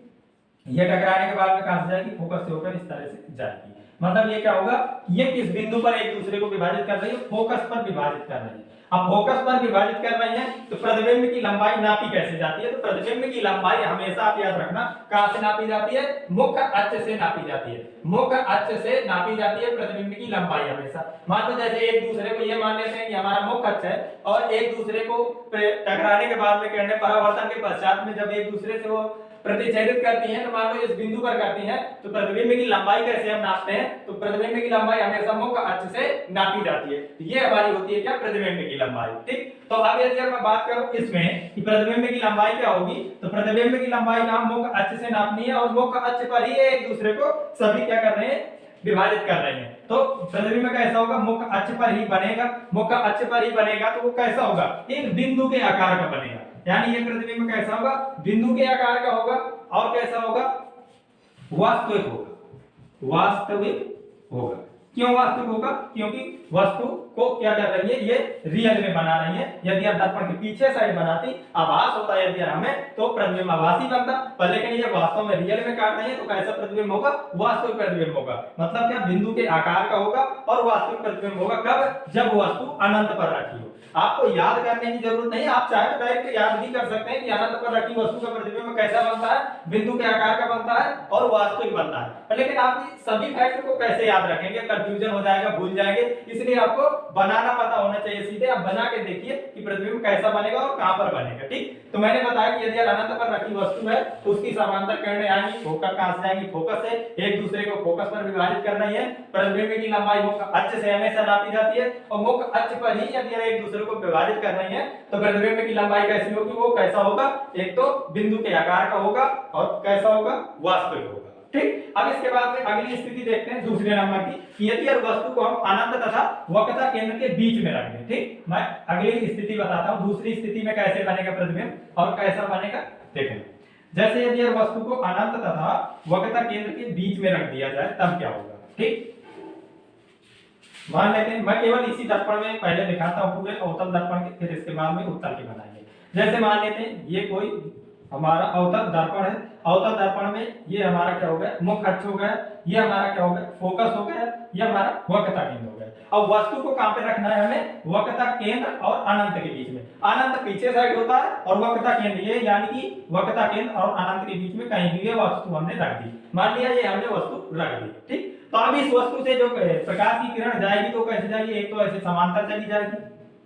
ये टकराने के बाद में कहां से जाएगी, फोकस से होकर इस तरह से जाएगी। मतलब ये क्या होगा, ये किस बिंदु पर एक दूसरे को विभाजित कर रही है, फोकस पर विभाजित कर रही है। अब फोकस पर विभाजित कर रही है तो प्रतिबिंब की लंबाई नापी कैसे जाती है, तो प्रतिबिंब की लंबाई हमेशा आप याद रखना कहां से नापी जाती है, मुख्य अक्ष से नापी जाती है, मुख्य अक्ष से नापी जाती है प्रतिबिंब की लंबाई हमेशा। मान लो जैसे एक दूसरे को ये मान लेते हैं कि हमारा मुख्य अक्ष है और एक दूसरे को टकराने के बाद में किरणें परावर्तन के पश्चात में जब एक दूसरे से वो प्रतिच्छेदित करती हैं, तो मान लो इस बिंदु पर करती हैं, तो प्रतिबिंब की लंबाई कैसे हम नापते हैं, तो प्रतिबिंब की लंबाई हमेशा मुख्य अक्ष से नापी जाती है। तो ये हमारी होती है क्या, प्रतिबिंब की लंबाई। ठीक, तो अब यदि मैं बात करूं इसमें कि प्रतिबिंब की लंबाई क्या होगी, तो प्रतिबिंब की लंबाई नाम मुख्य अक्ष से नापनी है और मुख्य अक्ष पर ही एक दूसरे को सभी क्या कर रहे हैं, विभाजित कर रहे हैं। तो प्रतिबिंब कैसा होगा, मुख्य अक्ष पर ही बनेगा, मुख्य अक्ष पर ही बनेगा तो वो कैसा होगा, एक बिंदु के आकार का बनेगा। यानी ये प्रतिबिंब कैसा होगा, बिंदु के आकार का होगा और कैसा होगा, वास्तविक होगा, वास्तविक होगा। क्यों वास्तविक होगा, क्योंकि वस्तु को क्या कर रही है, ये रियल में बना रही है। यदि आप दर्पण के पीछे साइड बनाती, आभास होता है यदि हमें, तो प्रतिबिंब आभासी बनता, पर लेकिन ये वास्तव में रियल में काट रही है तो कैसा प्रतिबिंब होगा, वास्तविक प्रतिबिंब होगा। मतलब क्या, बिंदु के आकार का होगा और वास्तविक प्रतिबिंब होगा कब, जब वस्तु अनंत पर रखी हो। आपको याद करने की जरूरत नहीं, आप चाहे तो डायरेक्ट याद भी कर सकते हैं कि अनंत पर रखी वस्तु का प्रतिबिंब कैसा बनता है, बिंदु के आकार का बनता है और वास्तविक बनता है। लेकिन आप सभी फैक्ट को कैसे याद रखेंगे, कंफ्यूजन हो जाएगा, भूल जाएंगे, इसलिए आपको बनाना पता होना चाहिए। सीधे आप बना के देखिए कि प्रतिबिंब कैसा बनेगा और कहां पर बनेगा। ठीक, तो मैंने बताया कि यदि अनंत पर रखी वस्तु है तो उसकी समांतर किरणें आएंगी, फोकस कहां से आएंगी, फोकस से, एक दूसरे को फोकस पर विभाजित करना है। प्रतिबिंब की लंबाई मुख्य अक्ष से हमेशा नापी जाती है और मुख्य अक्ष पर ही यदि एक दूसरे को विभाजित कर रही है तो प्रतिबिंब की लंबाई कैसी होगी, वो कैसा होगा, एक तो बिंदु के आकार का होगा और कैसा होगा, वास्तविक होगा। ठीक, अब इसके बाद में अगली स्थिति देखते हैं दूसरे नंबर की, यदि वस्तु को हम अनंत तथा वक्रता केंद्र के बीच में रख दें। ठीक, मैं अगली स्थिति बताता हूं, दूसरी स्थिति में कैसे बनेगा प्रतिबिंब और कैसा बनेगा देखें। जैसे यदि वस्तु को अनंत तथा वक्रता केंद्र के बीच में रख दिया जाए तब क्या होगा। ठीक, मान लेते हैं, मैं केवल इसी दर्पण में पहले दिखाता हूं पूरे अवतल दर्पण के, फिर इसके बाद में उत्तल के बनाएंगे। जैसे मान लेते हैं ये कोई हमारा अवतल दर्पण है, अवतल दर्पण में ये हमारा क्या हो गया, मुख्य अक्ष हो गया, ये हमारा क्या हो गया, फोकस हो गया, ये हमारा वक्रता केंद्र हो गया। अब वस्तु को कहां पे रखना है हमें, वक्रता केंद्र और अनंत के बीच में। अनंत पीछे साइड होता है और वक्रता केंद्र ये, यानी कि वक्रता केंद्र और अनंत के बीच में कहीं भी ये वस्तु हमने रख दी। मान लिया ये हमने वस्तु रख दी। ठीक, तो अब इस वस्तु से जो प्रकाश की किरण जाएगी तो कैसे जाएगी, एक तो ऐसे समांतर चली जाएगी।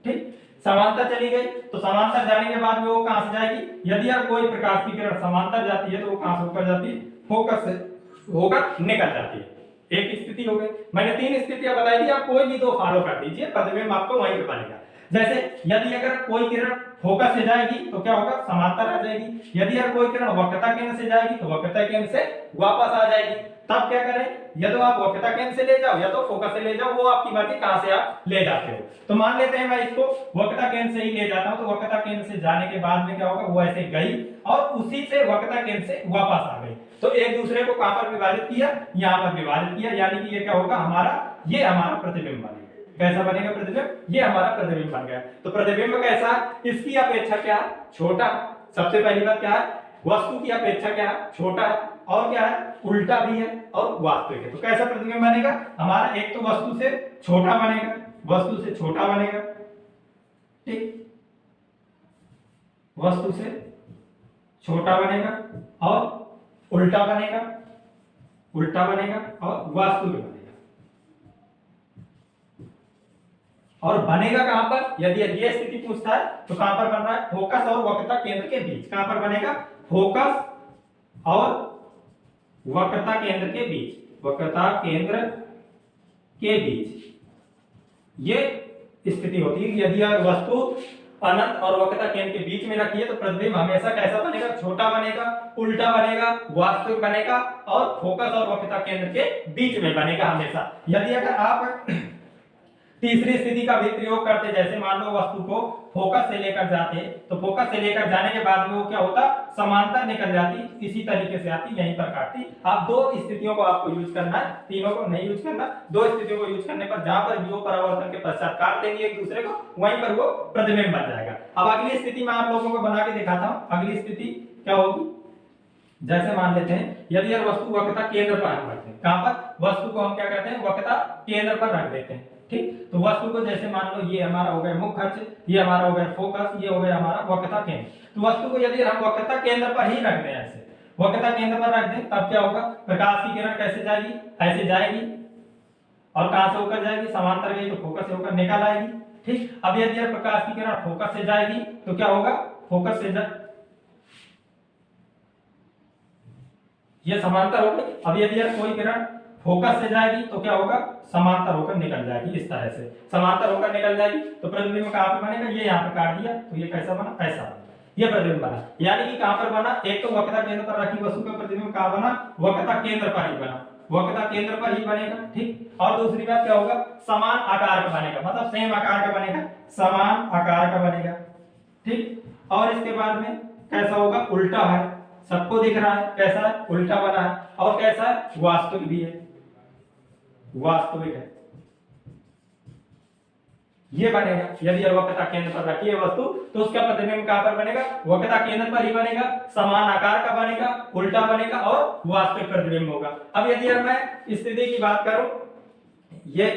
ठीक, समांतर चली गई तो समांतर जाने के बाद में वो कहां से जाएगी, यदि आप कोई प्रकाश की किरण समांतर जाती है तो वो कहां से होकर जाती है, फोकस से होकर निकल जाती है। एक स्थिति हो गई, मैंने 3 स्थितियां बताई थी, आप कोई भी 2 फॉलो कर दीजिए, प्रतिबिंब आपको वहीं पे बनेगा। जैसे यदि अगर कोई किरण फोकस से जाएगी तो क्या होगा, समांतर आ जाएगी। यदि अगर कोई किरण वक्रता केंद्र से जाएगी तो वक्रता केंद्र से वापस आ जाएगी। तब क्या करें, या तो आप वक्रता केंद्र से ले जाओ या तो फोकस से ले जाओ, वो आपकी मर्जी कहां से आप ले जाते हो। तो मान लेते हैं मैं इसको वक्रता केंद्र से ही ले जाता हूं, तो वक्रता केंद्र से जाने के बाद में क्या होगा, वो ऐसे गई और उसी से वक्रता केंद्र से वापस आ गई, तो एक दूसरे को कहां पर विभाजित किया, यहां पर विभाजित किया, यानी कि ये क्या होगा हमारा, ये हमारा प्रतिबिंब बनेगा। कैसा बनेगा प्रतिबिंब, ये हमारा प्रतिबिंब बन गया। तो प्रतिबिंब कैसा, इसकी अपेक्षा क्या, छोटा। सबसे पहली बात क्या है, वस्तु की अपेक्षा क्या है, छोटा है, और क्या है, उल्टा भी है और वास्तविक है। तो कैसा प्रतिबिंब बनेगा हमारा, एक तो वस्तु से छोटा बनेगा, वस्तु से छोटा बनेगा, ठीक, वस्तु से छोटा बनेगा और उल्टा बनेगा, उल्टा बनेगा और वास्तविक बनेगा। और बनेगा कहां पर, यदि ये स्थिति पूछता है तो कहां पर बन रहा है, फोकस और वक्रता केंद्र के बीच। कहां पर बनेगा, फोकस और वक्रता केंद्र के बीच, वक्रता केंद्र के बीच ये स्थिति होती है। यदि वस्तु अनंत और वक्रता केंद्र के बीच में रखी है तो प्रतिबिंब हमेशा कैसा बनेगा, छोटा बनेगा, उल्टा बनेगा, वास्तविक बनेगा और फोकस और वक्रता केंद्र के बीच में बनेगा हमेशा। यदि अगर आप तीसरी स्थिति का भी प्रयोग करते, जैसे मान लो वस्तु को फोकस से लेकर जाते, तो फोकस से लेकर जाने के बाद में वो क्या होता, समांतर निकल जाती, इसी तरीके से आती, यहीं पर काटती। आप दो स्थितियों को आपको यूज करना है, तीनों को नहीं यूज करना। दो स्थितियों को यूज करने पर जहां पर जो परावर्तन के पश्चात काट देंगे एक दूसरे को, वहीं पर वो प्रतिबिंब बन जाएगा। अब अगली स्थिति में आप लोगों को बना के दिखाता हूं। अगली स्थिति क्या होगी, जैसे मान लेते हैं यदि यह वस्तु वक्रता केंद्र पर हम रखते हैं, कहां पर, वस्तु को हम क्या कहते हैं, वक्रता केंद्र पर रख देते हैं, ठीक। तो वस्तु को जैसे मान लो ये हमारा हो गया मुख्य अक्ष, ये हमारा हो गया फोकस, ये हो गया हमारा वक्रता केंद्र। तो वस्तु को यदि हम वक्रता केंद्र पर ही रख दें, ऐसे वक्रता केंद्र पर रख दें, तब क्या होगा, प्रकाश की किरण कैसे जाएगी, ऐसे जाएगी और कहां से होकर जाएगी, समांतर गई तो फोकस से होकर निकल आएगी, ठीक। अब यदि प्रकाश की किरण फोकस से जाएगी तो क्या होगा, फोकस से ये समांतर हो गई। अब यदि कोई किरण फोकस से जाएगी तो क्या होगा, समांतर होकर निकल जाएगी, इस तरह से समांतर होकर निकल जाएगी। तो प्रतिबिंब कहां पे बनेगा, ये यहां पे काट दिया तो ये कैसा बना, ऐसा बना, ये प्रतिबिंब बना। यानी कि कहां पर बना, एक तो वक्रता केंद्र पर रखी वस्तु का प्रतिबिंब कहां बना, वक्रता केंद्र पर ही बना, वक्रता केंद्र पर ही बनेगा, ठीक। और दूसरी बात क्या होगा, समान आकार का बनेगा, मतलब सेम आकार का बनेगा, समान आकार का बनेगा, ठीक। और इसके बाद में कैसा होगा, उल्टा है, सबको दिख रहा है, कैसा है, उल्टा बना है, और कैसा है, वास्तविक भी है, वास्तविक है, ये बनेगा। यदि वक्रता केंद्र पर रखी है वस्तु तो उसका प्रतिबिंब कहां पर बनेगा, वक्रता केंद्र पर ही बनेगा, समान आकार का बनेगा, उल्टा बनेगा और वास्तविक प्रतिबिंब होगा। अब यदि मैं स्थिति की बात करूं, ये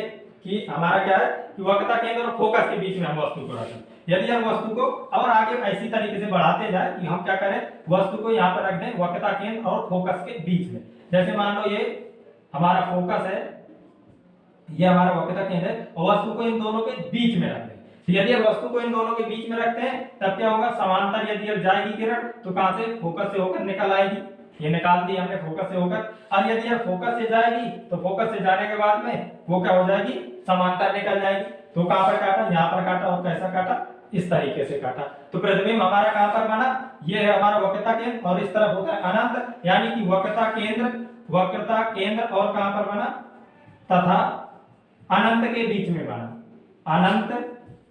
कि हमारा क्या है कि वक्रता केंद्र और फोकस के बीच में हम वस्तु को रखें। यदि हम वस्तु को और आगे ऐसी तरीके से बढ़ाते जाए कि हम क्या करें, वस्तु को यहाँ पर रख दें वक्रता केंद्र और फोकस के बीच में। जैसे मान लो ये हमारा फोकस है, ये हमारा वक्रता केंद्र है, और वस्तु को इन दोनों के बीच में रख दें। तो यदि वस्तु को इन दोनों के बीच में रखते हैं तब क्या होगा, समांतर यदि जाएगी किरण तो कहां से, फोकस से होकर निकल आएगी, ये निकाल दी हमने फोकस से होकर। और यदि फोकस से जाएगी तो फोकस से जाने के बाद में वो क्या हो जाएगी, समांतर निकल जाएगी। तो कहां पर काटा, यहाँ पर काटा, और कैसा काटा, इस तरीके से काटा। तो प्रतिबिंब हमारा कहां पर बना, ये है हमारा वक्रता केंद्र और इस तरफ होता है अनंत, यानी कि वक्रता केंद्र और कहां पर बना, तथा अनंत के बीच में बना, अनंत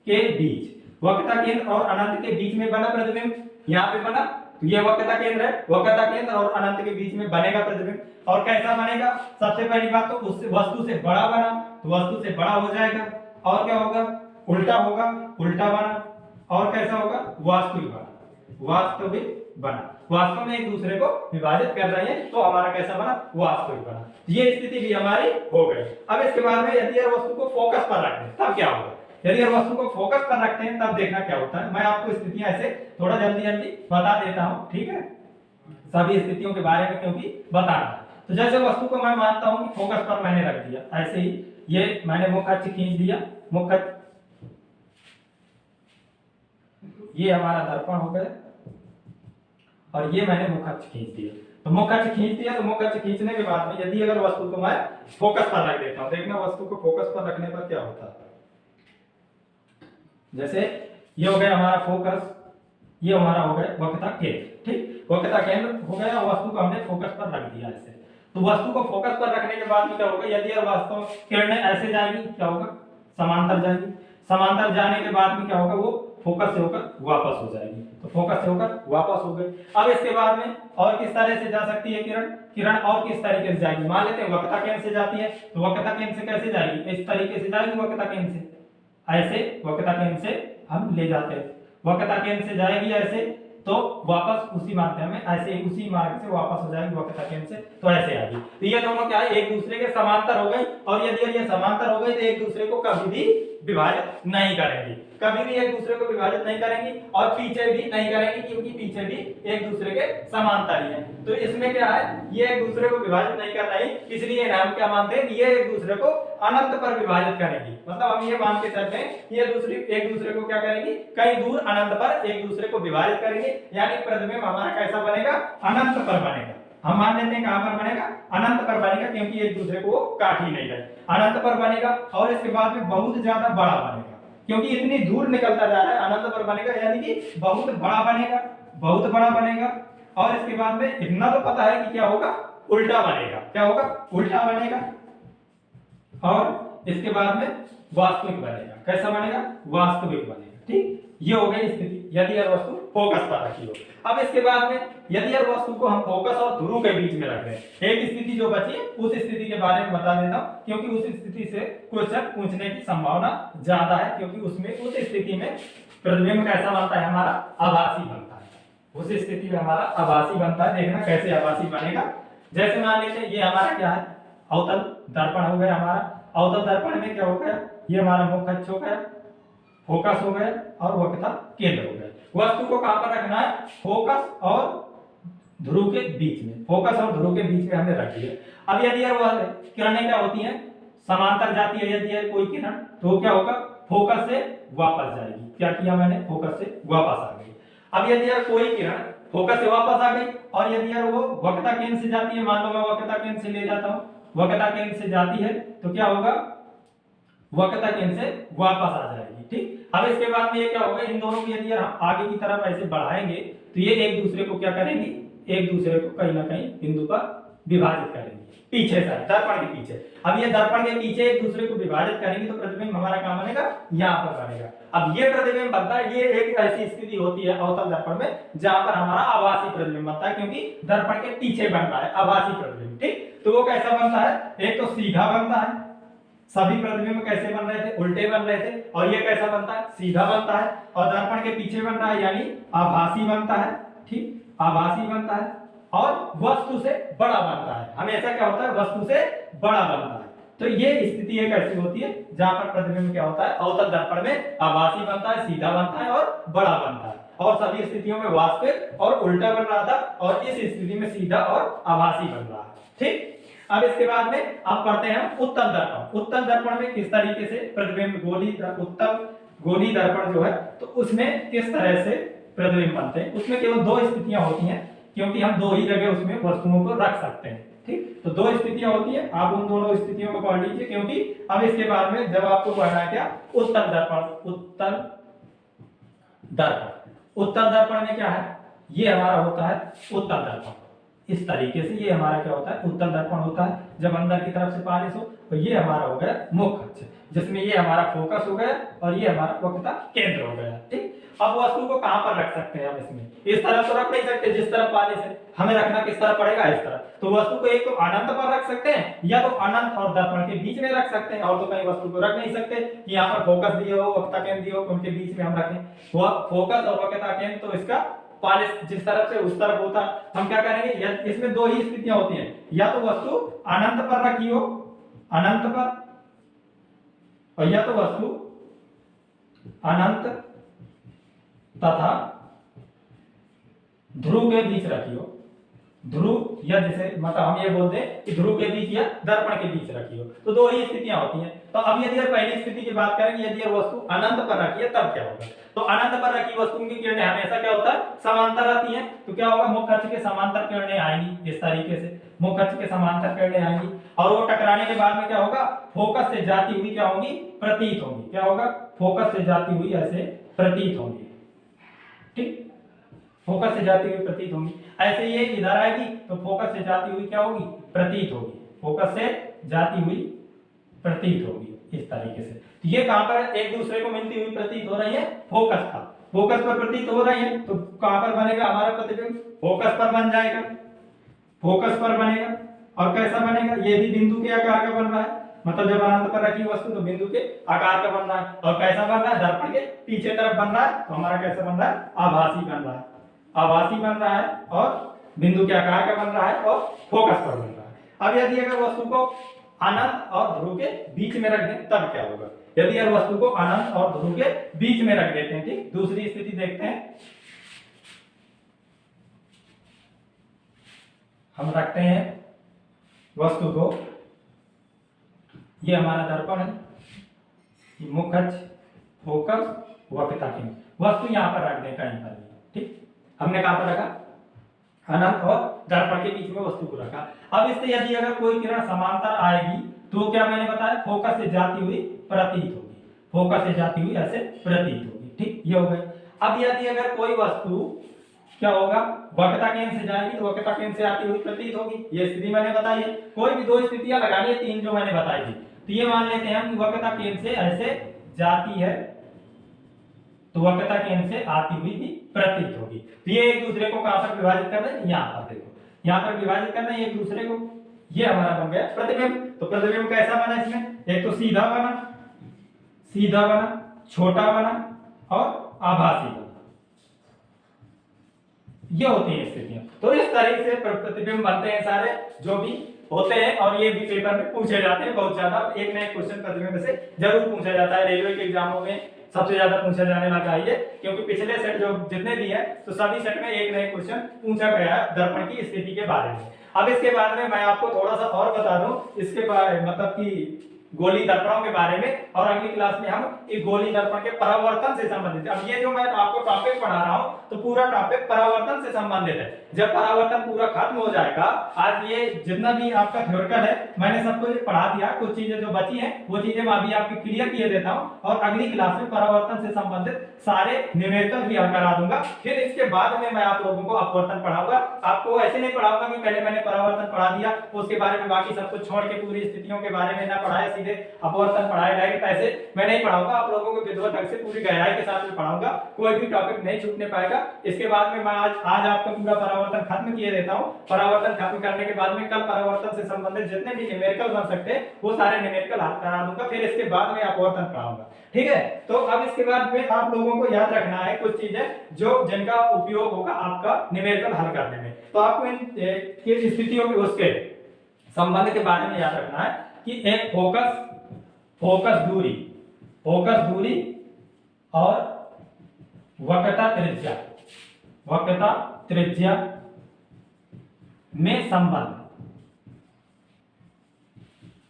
के बीच, वक्रता केंद्र और अनंत के बीच में बना प्रतिबिंब, यहाँ पे बना। तो ये वक्रता केंद्र है, वक्रता केंद्र और अनंत के बीच में बनेगा प्रतिबिंब। और कैसा बनेगा, सबसे पहली बात तो उस वस्तु से बड़ा बना, तो वस्तु से बड़ा हो जाएगा, और क्या होगा, उल्टा होगा, उल्टा बना, और कैसा होगा, वास्तविक बना, वास्तविक बना। वास्तव में एक दूसरे को विभाजित कर रहे हैं तो हमारा कैसा बना, वास्तविक बना। ये स्थिति भी हमारी हो गई। अब इसके बाद में यदि वस्तु को फोकस पर रखते हैं तब क्या होगा, यदि वस्तु को फोकस पर रखते हैं तब देखना क्या होता है। मैं आपको स्थितियां ऐसे थोड़ा जल्दी जल्दी बता देता हूं, ठीक है, सभी स्थितियों के बारे में क्योंकि बताना है। तो जैसे वस्तु को मैं मानता हूं कि फोकस पर मैंने रख दिया, ऐसे ही ये मैंने मुख्य अक्ष खींच दिया, मुख्य अक्ष, ये हमारा दर्पण हो गया और ये मैंने मुख्य अक्ष खींच दिया। तो मुख्य अक्ष खींच दिया, तो मुख्य अक्ष खींचने के बाद में यदि अगर वस्तु को मैं फोकस पर रख देता हूं, देखना वस्तु को फोकस पर रखने पर क्या होता है। जैसे ये हो गया हमारा फोकस, ये हमारा हो गया वक्रता केंद्र, ठीक, वक्रता केंद्र हो गया, वस्तु को हमने फोकस पर रख दिया ऐसे। तो वस्तु को फोकस पर रखने के बाद में क्या होगा, यदि और वास्तव किरणें ऐसे जाएगी, क्या होगा, समांतर जाएगी। समांतर जाने के बाद में क्या होगा, वो फोकस से होकर वापस हो जाएगी। तो फोकस से होकर वापस हो गई। अब इसके बाद में और किस तरह से जा सकती है किरण, किरण और किस तरीके से जाएगी, मान लेते हैं वक्रता केंद्र से जाती है, तो वक्रता केंद्र से कैसे जाएगी, इस तरीके से जाएगी वक्रता केंद्र से, ऐसे वक्रता केंद्र से हम ले जाते हैं, वक्रता केंद्र से जाएगी ऐसे, तो वापस उसी माध्यम में ऐसे ही उसी मार्ग से वापस हो जाएगी वक्रता केंद्र से, तो ऐसे आएगी। तो ये दोनों क्या है, एक दूसरे के समांतर हो गई, और यदि ये समांतर हो गई तो एक दूसरे को कभी भी विभाजित नहीं करेंगी, कभी भी एक दूसरे को विभाजित नहीं करेंगी, और पीछे भी नहीं करेंगी, क्योंकि पीछे भी एक दूसरे के समांतर ही है। तो इसमें क्या है, ये एक दूसरे को विभाजित नहीं कर रही, इसलिए हम क्या मानते हैं, ये एक दूसरे को अनंत पर विभाजित करेंगी। मतलब हम ये मान के चलते हैं, ये दूसरी एक दूसरे को क्या करेंगी, कहीं दूर अनंत पर एक दूसरे को विभाजित करेंगे, यानी प्रतिबिंब हमारा कैसा बनेगा, अनंत पर बनेगा। हम मान लेते हैं कहां पर बनेगा, अनंत पर बनेगा, क्योंकि एक दूसरे को काट ही नहीं रहे, अनंत पर बनेगा। और इसके बाद में बहुत ज्यादा बड़ा बनेगा, क्योंकि इतनी दूर निकलता जा रहा है, अनंत पर बनेगा, यानी कि बहुत बड़ा बनेगा, बहुत बड़ा बनेगा। और इसके बाद में इतना तो पता है कि क्या होगा, उल्टा बनेगा, क्या होगा, उल्टा बनेगा। और इसके बाद में वास्तविक बनेगा, कैसा बनेगा, वास्तविक बनेगा। ठीक, ये हो गई स्थिति यदि और वस्तु फोकस पर रखी हो। अब इसके बाद में यदि और वस्तु को हम फोकस और ध्रुव के बीच में रख रहे हैं, एक स्थिति जो बची है उस स्थिति के बारे में बता देता हूं, क्योंकि उस स्थिति से क्वेश्चन पूछने की संभावना ज्यादा है, क्योंकि उसमें उस स्थिति में प्रतिबिंब कैसा बनता है, हमारा आभासी बनता है। उस स्थिति में हमारा आभासी बनता है, देखना कैसे आभासी बनेगा। जैसे मान लेते हैं ये हमारा क्या है, अवतल दर्पण हो गया हमारा, अवतल दर्पण में क्या हो गया, ये हमारा मुख्य अक्ष हो गया, फोकस हो गया और वक्रता केंद्र हो गया। वस्तु को कहां पर रखना है, फोकस और ध्रुव के बीच में, फोकस और ध्रुव के बीच में हमने रख दिया। अब यदि वह किरणें क्या होती हैं, समांतर जाती है, यदि है कोई किरण तो क्या होगा, फोकस से वापस जाएगी। क्या किया मैंने, फोकस से वापस आ गई। अब यदि कोई किरण फोकस से वापस आ गई, और यदि वो वक्रता केंद्र से जाती है, मान लो मैं वक्रता केंद्र से ले जाता हूं, वक्रता केंद्र से जाती है तो क्या होगा, वक्रता केंद्र से वापस आ जाएगी। ठीक, अब इसके बाद में ये क्या होगा, इन दोनों को यदि हम आगे की तरफ ऐसे बढ़ाएंगे तो ये एक दूसरे को क्या करेंगे, एक दूसरे को कहीं ना कहीं बिंदु पर विभाजित करेंगे, पीछे से, दर्पण के पीछे। अब ये दर्पण के पीछे एक दूसरे को विभाजित करेंगे तो प्रतिबिंब हमारा कहां बनेगा, यहाँ पर बनेगा। अब ये प्रतिबिंब बनता है, ये एक ऐसी स्थिति होती है अवतल दर्पण में जहां पर हमारा आभासी प्रतिबिंब बनता है, क्योंकि दर्पण के पीछे बन रहा है आभासी प्रतिबिंब। ठीक, तो वो कैसा बनता है, एक तो सीधा बनता है, सभी प्रतिबिंब कैसे बन रहे थे, उल्टे बन रहे थे, और ये कैसा बनता है, सीधा बनता है, और दर्पण के पीछे बन रहा है, यानी आभासी बनता है। ठीक, आभासी बनता है और वस्तु से बड़ा बनता है, हमेशा क्या होता है, वस्तु से बड़ा बनता है। तो ये स्थिति एक ऐसी होती है जहां पर प्रतिबिंब क्या होता है, अवतल दर्पण में आभासी बनता है, सीधा बनता है और बड़ा बनता है। और सभी स्थितियों में वास्तविक और उल्टा बन रहा था, और इस स्थिति में सीधा और आभासी बन रहा है। ठीक, अब इसके बाद में अब पढ़ते हैं उत्तल दर्पण। उत्तल दर्पण में किस तरीके से प्रतिबिंब, उत्तल गोली दर्पण जो है, तो उसमें किस तरह से प्रतिबिंब बनते हैं। उसमें केवल दो स्थितियां होती हैं, क्योंकि हम दो ही जगह उसमें वस्तुओं को रख सकते हैं। ठीक, तो दो स्थितियां होती हैं, आप उन दोनों स्थितियों को पढ़ लीजिए, क्योंकि अब इसके बाद में जब आपको पढ़ना है क्या, उत्तल दर्पण। उत्तल दर्पण, उत्तल दर्पण में क्या है, ये हमारा होता है उत्तल दर्पण। इस तरीके से ये हमारा क्या होता है, उत्तल दर्पण होता है जब अंदर की तरफ से पारिश हो। तो ये हमारा हो गया मुख्य अक्ष, जिसमें ये हमारा फोकस हो गया और ये हमारा वक्रता केंद्र हो गया। ठीक, अब वस्तु को कहां पर रख सकते हैं हम, इसमें इस तरह तो रख नहीं सकते, जिस तरफ पारिश है हमें रखना किस तरह पड़ेगा, इस तरह। तो वस्तु को एक तो अनंत पर रख सकते हैं, या तो अनंत और दर्पण के बीच में रख सकते हैं, और तो कहीं वस्तु को रख नहीं सकते कि यहाँ पर फोकस दिए हो, वक्रता केंद्र दिए हो, उनके बीच में हम रखें। फोकस और वक्रता केंद्र तो इसका पालिश जिस तरफ से उस तरफ होता है, हम क्या करेंगे, इसमें दो ही स्थितियां होती हैं, या तो वस्तु अनंत पर रखी हो, अनंत पर, और या तो वस्तु अनंत तथा ध्रुव के बीच रखी हो। ध्रुव या जैसे मतलब हम ये बोलते हैं कि ध्रुव के बीच या दर्पण के बीच रखी हो, तो दो ही स्थितियां होती हैं। तो अब यदि पहली स्थिति की बात करेंगे, यदि वस्तु अनंत पर रखी है तब क्या होगा, तो अनंत पर रखी वस्तु की किरणें हमेशा क्या होता है, समांतर आती हैं। तो क्या होगा, मुख्य अक्ष के समांतर किरणें आएंगी, इस तरीके से मुख्य अक्ष के समांतर किरणें आएंगी, और वो टकराने के बाद में क्या होगा, फोकस से जाती हुई क्या होगी, प्रतीत होंगी। क्या होगा, फोकस से जाती हुई ऐसे प्रतीत होंगी। ठीक, फोकस से जाती हुई प्रतीत होंगी। ऐसे ये इधर आएगी तो फोकस से जाती हुई क्या होगी, प्रतीत होगी, फोकस से जाती हुई प्रतीत होगी इस तरीके से। तो ये कहां पर एक दूसरे को मिलती हुई प्रतीत हो रही है, फोकस पर, फोकस पर प्रतीत हो रही है, तो कहां पर बनेगा हमारा प्रतिबिंब, फोकस पर बन जाएगा, फोकस पर बनेगा। और कैसा बनेगा, ये भी बिंदु के आकार का बन रहा है, मतलब जब अनंत पर रखी वस्तु तो बिंदु के आकार का बन रहा है। और कैसा बन रहा है, दर्पण के पीछे तरफ बन रहा है, तो हमारा कैसा बन रहा है, आभासी बन रहा है, आभासी बन रहा है और बिंदु के आकार का बन रहा है और फोकस पर बन रहा है। अब यदि अगर वस्तु को अनंत और ध्रुव के बीच में रख दें तब क्या होगा, यदि अगर वस्तु को अनंत और ध्रुव के बीच में रख देते हैं, ठीक, दूसरी स्थिति देखते हैं, हम रखते हैं वस्तु को, ये हमारा दर्पण है, ये मुख्य अक्ष, फोकस, वक्रता केंद्र, वस्तु यहां पर रख दें कहीं पर, ठीक, हमने कहां पर रखा, अनंत और दर्पण के बीच में वस्तु को रखा। अब इससे यदि अगर कोई किरण समांतर आएगी तो क्या मैंने बताया, फोकस से जाती हुई प्रतीत होगी, फोकस से जाती हुई ऐसे प्रतीत होगी, ठीक, ये हो गए। अब यदि अगर कोई वस्तु क्या होगा, वक्रता केंद्र से जाएगी तो वक्रता केंद्र से आती हुई प्रतीत होगी, ये स्थिति मैंने बताई है। कोई भी दो स्थितियां लगानी है, तीन जो मैंने बताई थी, तो ये मान लेते हैं कि वक्रता केंद्र से ऐसे जाती है तो वक्रता केंद्र से आती हुई भी प्रतीत होगी। तो ये एक दूसरे को कहां पर विभाजित कर रहे हैं, यहां पर देखो, यहां पर विभाजित कर रहे हैं एक दूसरे को, ये हमारा बन गया प्रतिबिंब। तो प्रतिबिंब कैसा बना इसमें, एक तो सीधा बना, सीधा बना, छोटा बना और आभासी बना, ये होती है स्थितियां। तो इस तरीके से प्रतिबिंब बनते हैं सारे जो भी होते हैं, और ये भी पेपर में पूछे जाते हैं बहुत ज्यादा, एक ना एक क्वेश्चन प्रतिबिंब से जरूर पूछा जाता है। रेलवे के एग्जामों में सबसे ज्यादा पूछा जाने लगा है, क्योंकि पिछले सेट जो जितने भी है तो सभी सेट में एक नए क्वेश्चन पूछा गया है दर्पण की स्थिति के बारे में। अब इसके बाद में मैं आपको थोड़ा सा और बता दूं इसके बारे, मतलब कि गोली दर्पणों के बारे में, और अगली क्लास में हम इस गोली दर्पण के परावर्तन से संबंधित, अब ये जो मैं आपको टॉपिक पढ़ा रहा हूं तो पूरा टॉपिक परावर्तन से संबंधित है। जब परावर्तन पूरा खत्म हो जाएगा, आज ये जितना भी आपका थ्योरिकल है मैंने सबको पढ़ा दिया, कुछ चीजें जो बची हैं वो चीजें मैं अभी आपकी क्लियर किए देता हूं, और अगली क्लास में परावर्तन से संबंधित सारे न्यूमेरिकल भी हल करा दूंगा। फिर इसके बाद में मैं आप लोगों को अपवर्तन पढ़ाऊंगा। आपको ऐसे नहीं पढ़ाऊंगा कि पहले मैंने परावर्तन पढ़ा दिया उसके बारे में बाकी सब कुछ छोड़ के पूरी स्थितियों के बारे में ना पढ़ाया, सीधे अपवर्तन पढ़ाया डायरेक्ट, ऐसे मैं नहीं पढ़ाऊंगा। आप लोगों को विद्वत ढंग से पूरी गहराई के साथ में पढ़ाऊंगा, कोई भी टॉपिक नहीं छूटने पाएगा। इसके बाद में मैं आज आपका पूरा परावर्तन खत्म किए देता हूं। परावर्तन खत्म करने के बाद में कल परावर्तन से संबंधित जितने भी न्यूमेरिकल बन सकते हैं वो सारे न्यूमेरिकल हल करा दूंगा, फिर इसके बाद में अपवर्तन पढ़ाऊंगा, ठीक है। तो अब इसके बाद में आप लोगों को याद रखना है कुछ चीजें जो जिनका उपयोग होगा आपका न्यूमेरिकल हल करने में। तो आपको इन स्थितियों में उसके संबंध के बारे में याद रखना है कि एक फोकस दूरी और वक्रता त्रिज्या में संबंध,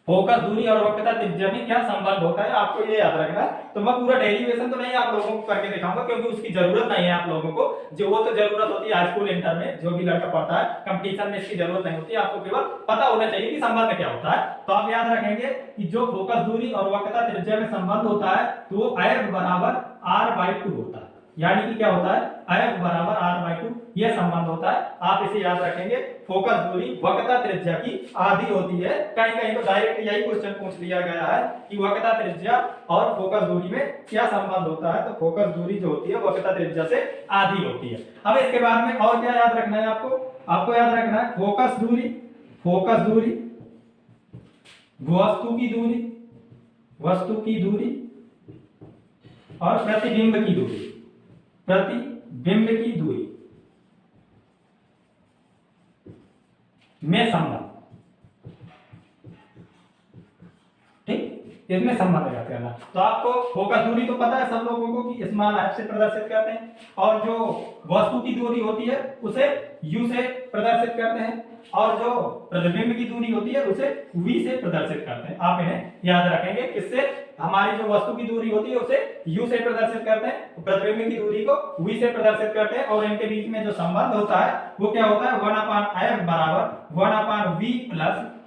फोकस दूरी और वक्रता त्रिज्या में क्या संबंध होता है आपको ये याद रखना है। तो मैं पूरा डेरिवेशन तो नहीं आप लोगों को करके दिखाऊंगा क्योंकि उसकी जरूरत नहीं है आप लोगों को, जो वो तो जरूरत होती है हाई स्कूल इंटर में जो भी लड़का पढ़ता है, कंपटीशन में इसकी जरूरत नहीं होती, आपको केवल पता होना चाहिए कि संबंध क्या होता है। तो आप याद रखेंगे कि जो फोकस दूरी और वक्रता त्रिज्या में संबंध होता है तो वो F बराबर r/2 होता है, यानी कि क्या होता है F बराबर r/2 यह संबंध होता है। आप इसे याद रखेंगे, फोकस दूरी वक्रता त्रिज्या की आधी होती है। कहीं कहीं तो डायरेक्ट यही क्वेश्चन पूछ लिया गया है कि वक्रता त्रिज्या और फोकस दूरी में क्या संबंध होता है, तो फोकस दूरी जो होती है वक्रता त्रिज्या से आधी होती है। अब इसके बाद में और क्या याद रखना है आपको याद रखना है फोकस दूरी वस्तु की दूरी और प्रतिबिंब की दूरी में संबंध, ठीक, इसमें संबंध रखते हैं। तो आपको फोकस दूरी तो पता है सब लोगों को कि स्मॉल f से प्रदर्शित करते हैं, और जो वस्तु की दूरी होती है उसे u से प्रदर्शित करते हैं, और जो प्रतिबिंब की दूरी होती है उसे v से प्रदर्शित करते हैं। आप इन्हें याद रखेंगे, किससे, हमारी जो वस्तु की दूरी होती है उसे u से प्रदर्शित करते हैं, प्रतिबिंब की दूरी को v से प्रदर्शित करते हैं, और इनके बीच में जो संबंध होता है वो क्या होता है 1/f बराबर 1/v +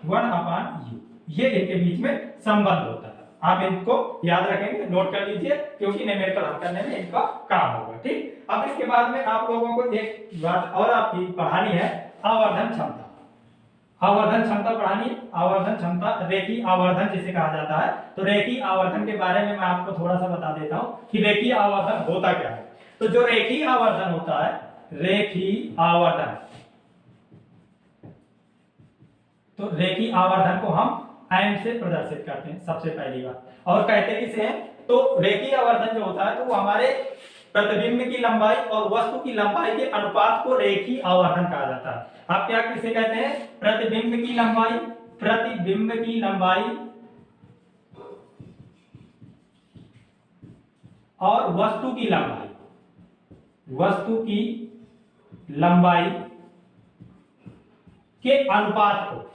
1/u, ये इनके बीच में संबंध होता है। आप इनको याद रखेंगे, नोट कर लीजिए क्योंकि न्यूमेरिकल हल करने में इनका काम होगा, ठीक। अब इसके बाद में आप लोगों को एक बात और आपकी पढ़ानी है, आवर्धन क्षमता। आवर्धन क्षमता बढ़ानी है, आवर्धन क्षमता, रेखीय आवर्धन जिसे कहा जाता है। तो रेखीय आवर्धन के बारे में मैं आपको थोड़ा सा बता देता हूं कि रेखीय आवर्धन होता क्या है। तो जो रेखीय आवर्धन होता है, रेखीय आवर्धन, तो रेखीय आवर्धन को हम एम से प्रदर्शित करते हैं सबसे पहली बात। और कहते किसे हैं, तो रेखीय आवर्धन जो होता है तो वो हमारे प्रतिबिंब की लंबाई और वस्तु की लंबाई के अनुपात को रेखीय आवर्धन कहा जाता है। आप क्या किसे कहते हैं, प्रतिबिंब की लंबाई, प्रतिबिंब की लंबाई और वस्तु की लंबाई, वस्तु की लंबाई के अनुपात को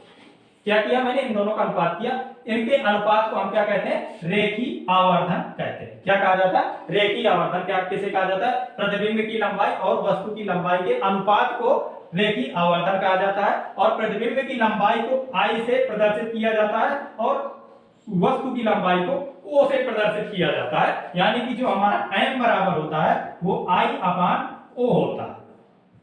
क्या किया मैंने, इन दोनों का अनुपात किया, इनके अनुपात को हम क्या कहते हैं, रेखीय आवर्धन कहते हैं। क्या कहा जाता है, रेखीय आवर्धन। क्या किसे कहा जाता है, प्रतिबिंब की लंबाई और वस्तु की लंबाई के अनुपात को रेखीय आवर्धन कहा जाता है। और प्रतिबिंब की लंबाई को आई से प्रदर्शित किया जाता है और वस्तु की लंबाई को ओ से प्रदर्शित किया जाता है। यानी कि जो हमारा एम बराबर होता है वो आई अपान ओ होता है,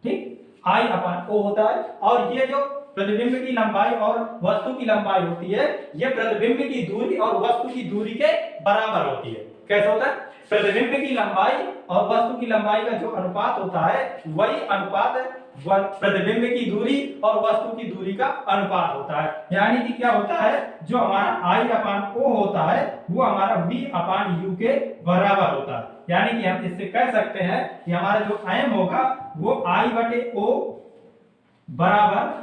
ठीक, आई अपान ओ होता है। और ये जो प्रतिबिंब की लंबाई और वस्तु की लंबाई होती है, ये प्रतिबिंब की दूरी और वस्तु की दूरी के बराबर होती है। कैसे होता है, प्रतिबिंब की लंबाई और वस्तु की लंबाई का जो अनुपात होता है वही अनुपात प्रतिबिंब की दूरी और वस्तु की दूरी का अनुपात होता है। यानी कि क्या होता है, जो हमारा आई अपान ओ होता है वो हमारा v अपान u के बराबर होता है। यानी कि हम इससे कह सकते हैं कि हमारा जो m होगा वो i बटे o बराबर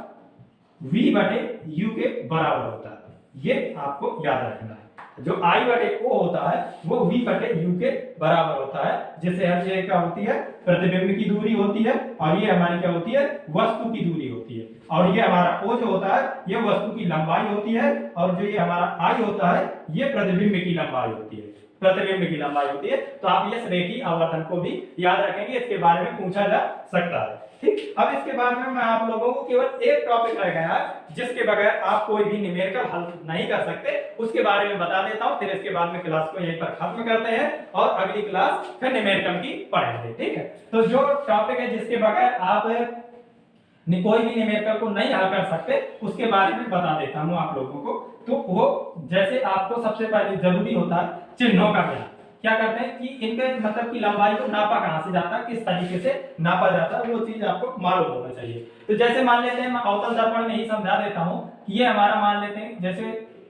v बटे u के बराबर होता है। ये आपको याद रखना है, जो i बटे o होता है वो v बटे u के बराबर होता है। जिससे हम ये क्या होती है, प्रतिबिंब की दूरी होती है और ये हमारी क्या होती है, वस्तु की दूरी होती है। और ये हमारा o जो होता है ये वस्तु की लंबाई होती है और जो ये हमारा i होता है ये प्रतिबिंब की लंबाई होती है, प्रतिबिंब की लंबाई होती है। तो आप ये रेखीय आवर्धन को भी याद रखेंगे, इसके बारे में पूछा जा सकता है, ठीक। अब इसके बारे में मैं आप लोगों को केवल एक टॉपिक रह गया है जिसके बगैर आप कोई भी न्यूमेरिकल हल नहीं कर सकते, उसके बारे में बता देता हूं। फिर इसके बाद में क्लास को यहीं पर खत्म करते हैं और अगली क्लास फिर न्यूमेरिकल की पढ़ेंगे, ठीक है। तो जो टॉपिक है जिसके बगैर आप कोई भी न्यूमेरिकल को नहीं हल कर सकते उसके बारे में बता देता हूं आप लोगों को। तो वो जैसे आपको सबसे पहले जरूरी होता है चिन्हों का ज्ञान। क्या करते हैं कि इनके मतलब की लंबाई को नापा कहां से जाता है, किस तरीके से नापा जाता है, वो चीज आपको मालूम होना चाहिए। तो जैसे मान लेते हैं, मैं अवतल दर्पण में ही समझा देता हूं कि ये हमारा मान लेते हैं, जैसे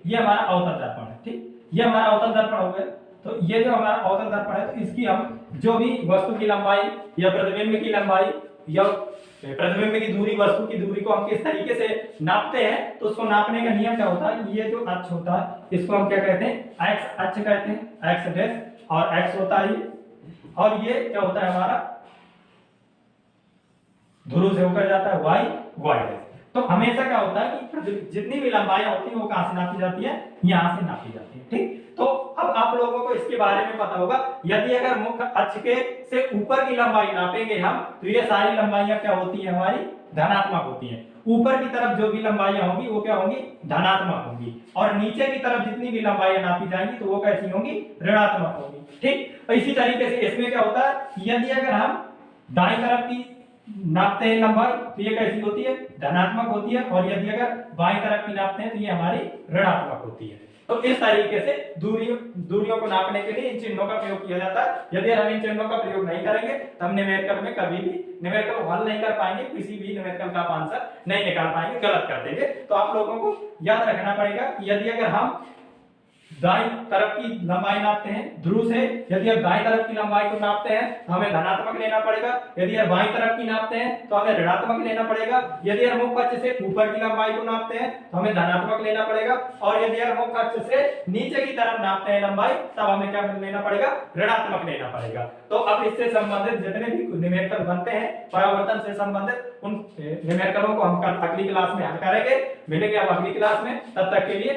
ये हमारा अवतल दर्पण है, ठीक, ये हमारा अवतल दर्पण हो गया। तो ये जो हमारा अवतल दर्पण है तो इसकी हम जो भी वस्तु की लंबाई या प्रतिबिंब की लंबाई या प्रतिबिंब की दूरी, वस्तु की दूरी को हम किस तरीके से नापते हैं, तो उसको नापने का नियम क्या होता है, ये जो अक्ष होता है इसको हम क्या कहते हैं, एक्स अक्ष कहते हैं, एक्स डैश, और एक्स होता है ये, और ये क्या होता है हमारा ध्रुव से होकर जाता है वाई, वाई डैश। तो हमेशा क्या होता है कि जितनी भी लंबाई होती है वो कहां से नापी जाती है, यहां से नापी जाती है, ठीक। तो अब आप लोगों को इसके बारे में पता होगा, यदि अगर मुख्य अक्ष के से ऊपर की लंबाई नापेंगे हम तो ये सारी लंबाइयां क्या होती है, हमारी धनात्मक होती हैं। ऊपर की तरफ जो भी लंबाइयां होंगी वो क्या होंगी, धनात्मक होंगी, और नीचे की तरफ जितनी भी लंबाइयां नापी जाएंगी तो वो कैसी होंगी, ऋणात्मक होंगी, ठीक। इसी तरीके से इसमें क्या होता है, यदि अगर हम दाईं तरफ की नापते हैं लंबाई तो ये कैसी होती है, धनात्मक होती है, और यदि अगर बाईं तरफ की नापते हैं तो ये हमारी ऋणात्मक होती है। तो इस तरीके से दूरियों को नापने के लिए इन चिन्हों का प्रयोग किया जाता है। यदि हम इन चिन्हों का प्रयोग नहीं करेंगे तो हम न्यूमेरिकल में कभी भी न्यूमेरिकल हल नहीं कर पाएंगे, किसी भी न्यूमेरिकल का आंसर नहीं निकाल पाएंगे, गलत कर देंगे। तो आप लोगों को याद रखना पड़ेगा कि यदि अगर हम दाईं तरफ की लंबाई नापते हैं ध्रुव से, यदि हम दाईं तरफ की लंबाई को नापते हैं तो हमें धनात्मक लेना पड़ेगा, यदि हम बाईं तरफ की नापते हैं तो हमें ऋणात्मक लेना पड़ेगा, यदि हम मुख्य अक्ष से ऊपर की लंबाई को नापते हैं तो हमें धनात्मक लेना पड़ेगा, और यदि हम मुख्य अक्ष से नीचे की तरफ नापते हैं लंबाई तब हमें क्या लेना पड़ेगा, ऋणात्मक लेना पड़ेगा। तो अब इससे संबंधित जितने भी न्यूमेरिकल बनते हैं परावर्तन से संबंधित उन न्यूमेरिकलों को हम अगली क्लास में हल करेंगे। मिलेंगे अब अगली क्लास में, तब तक के लिए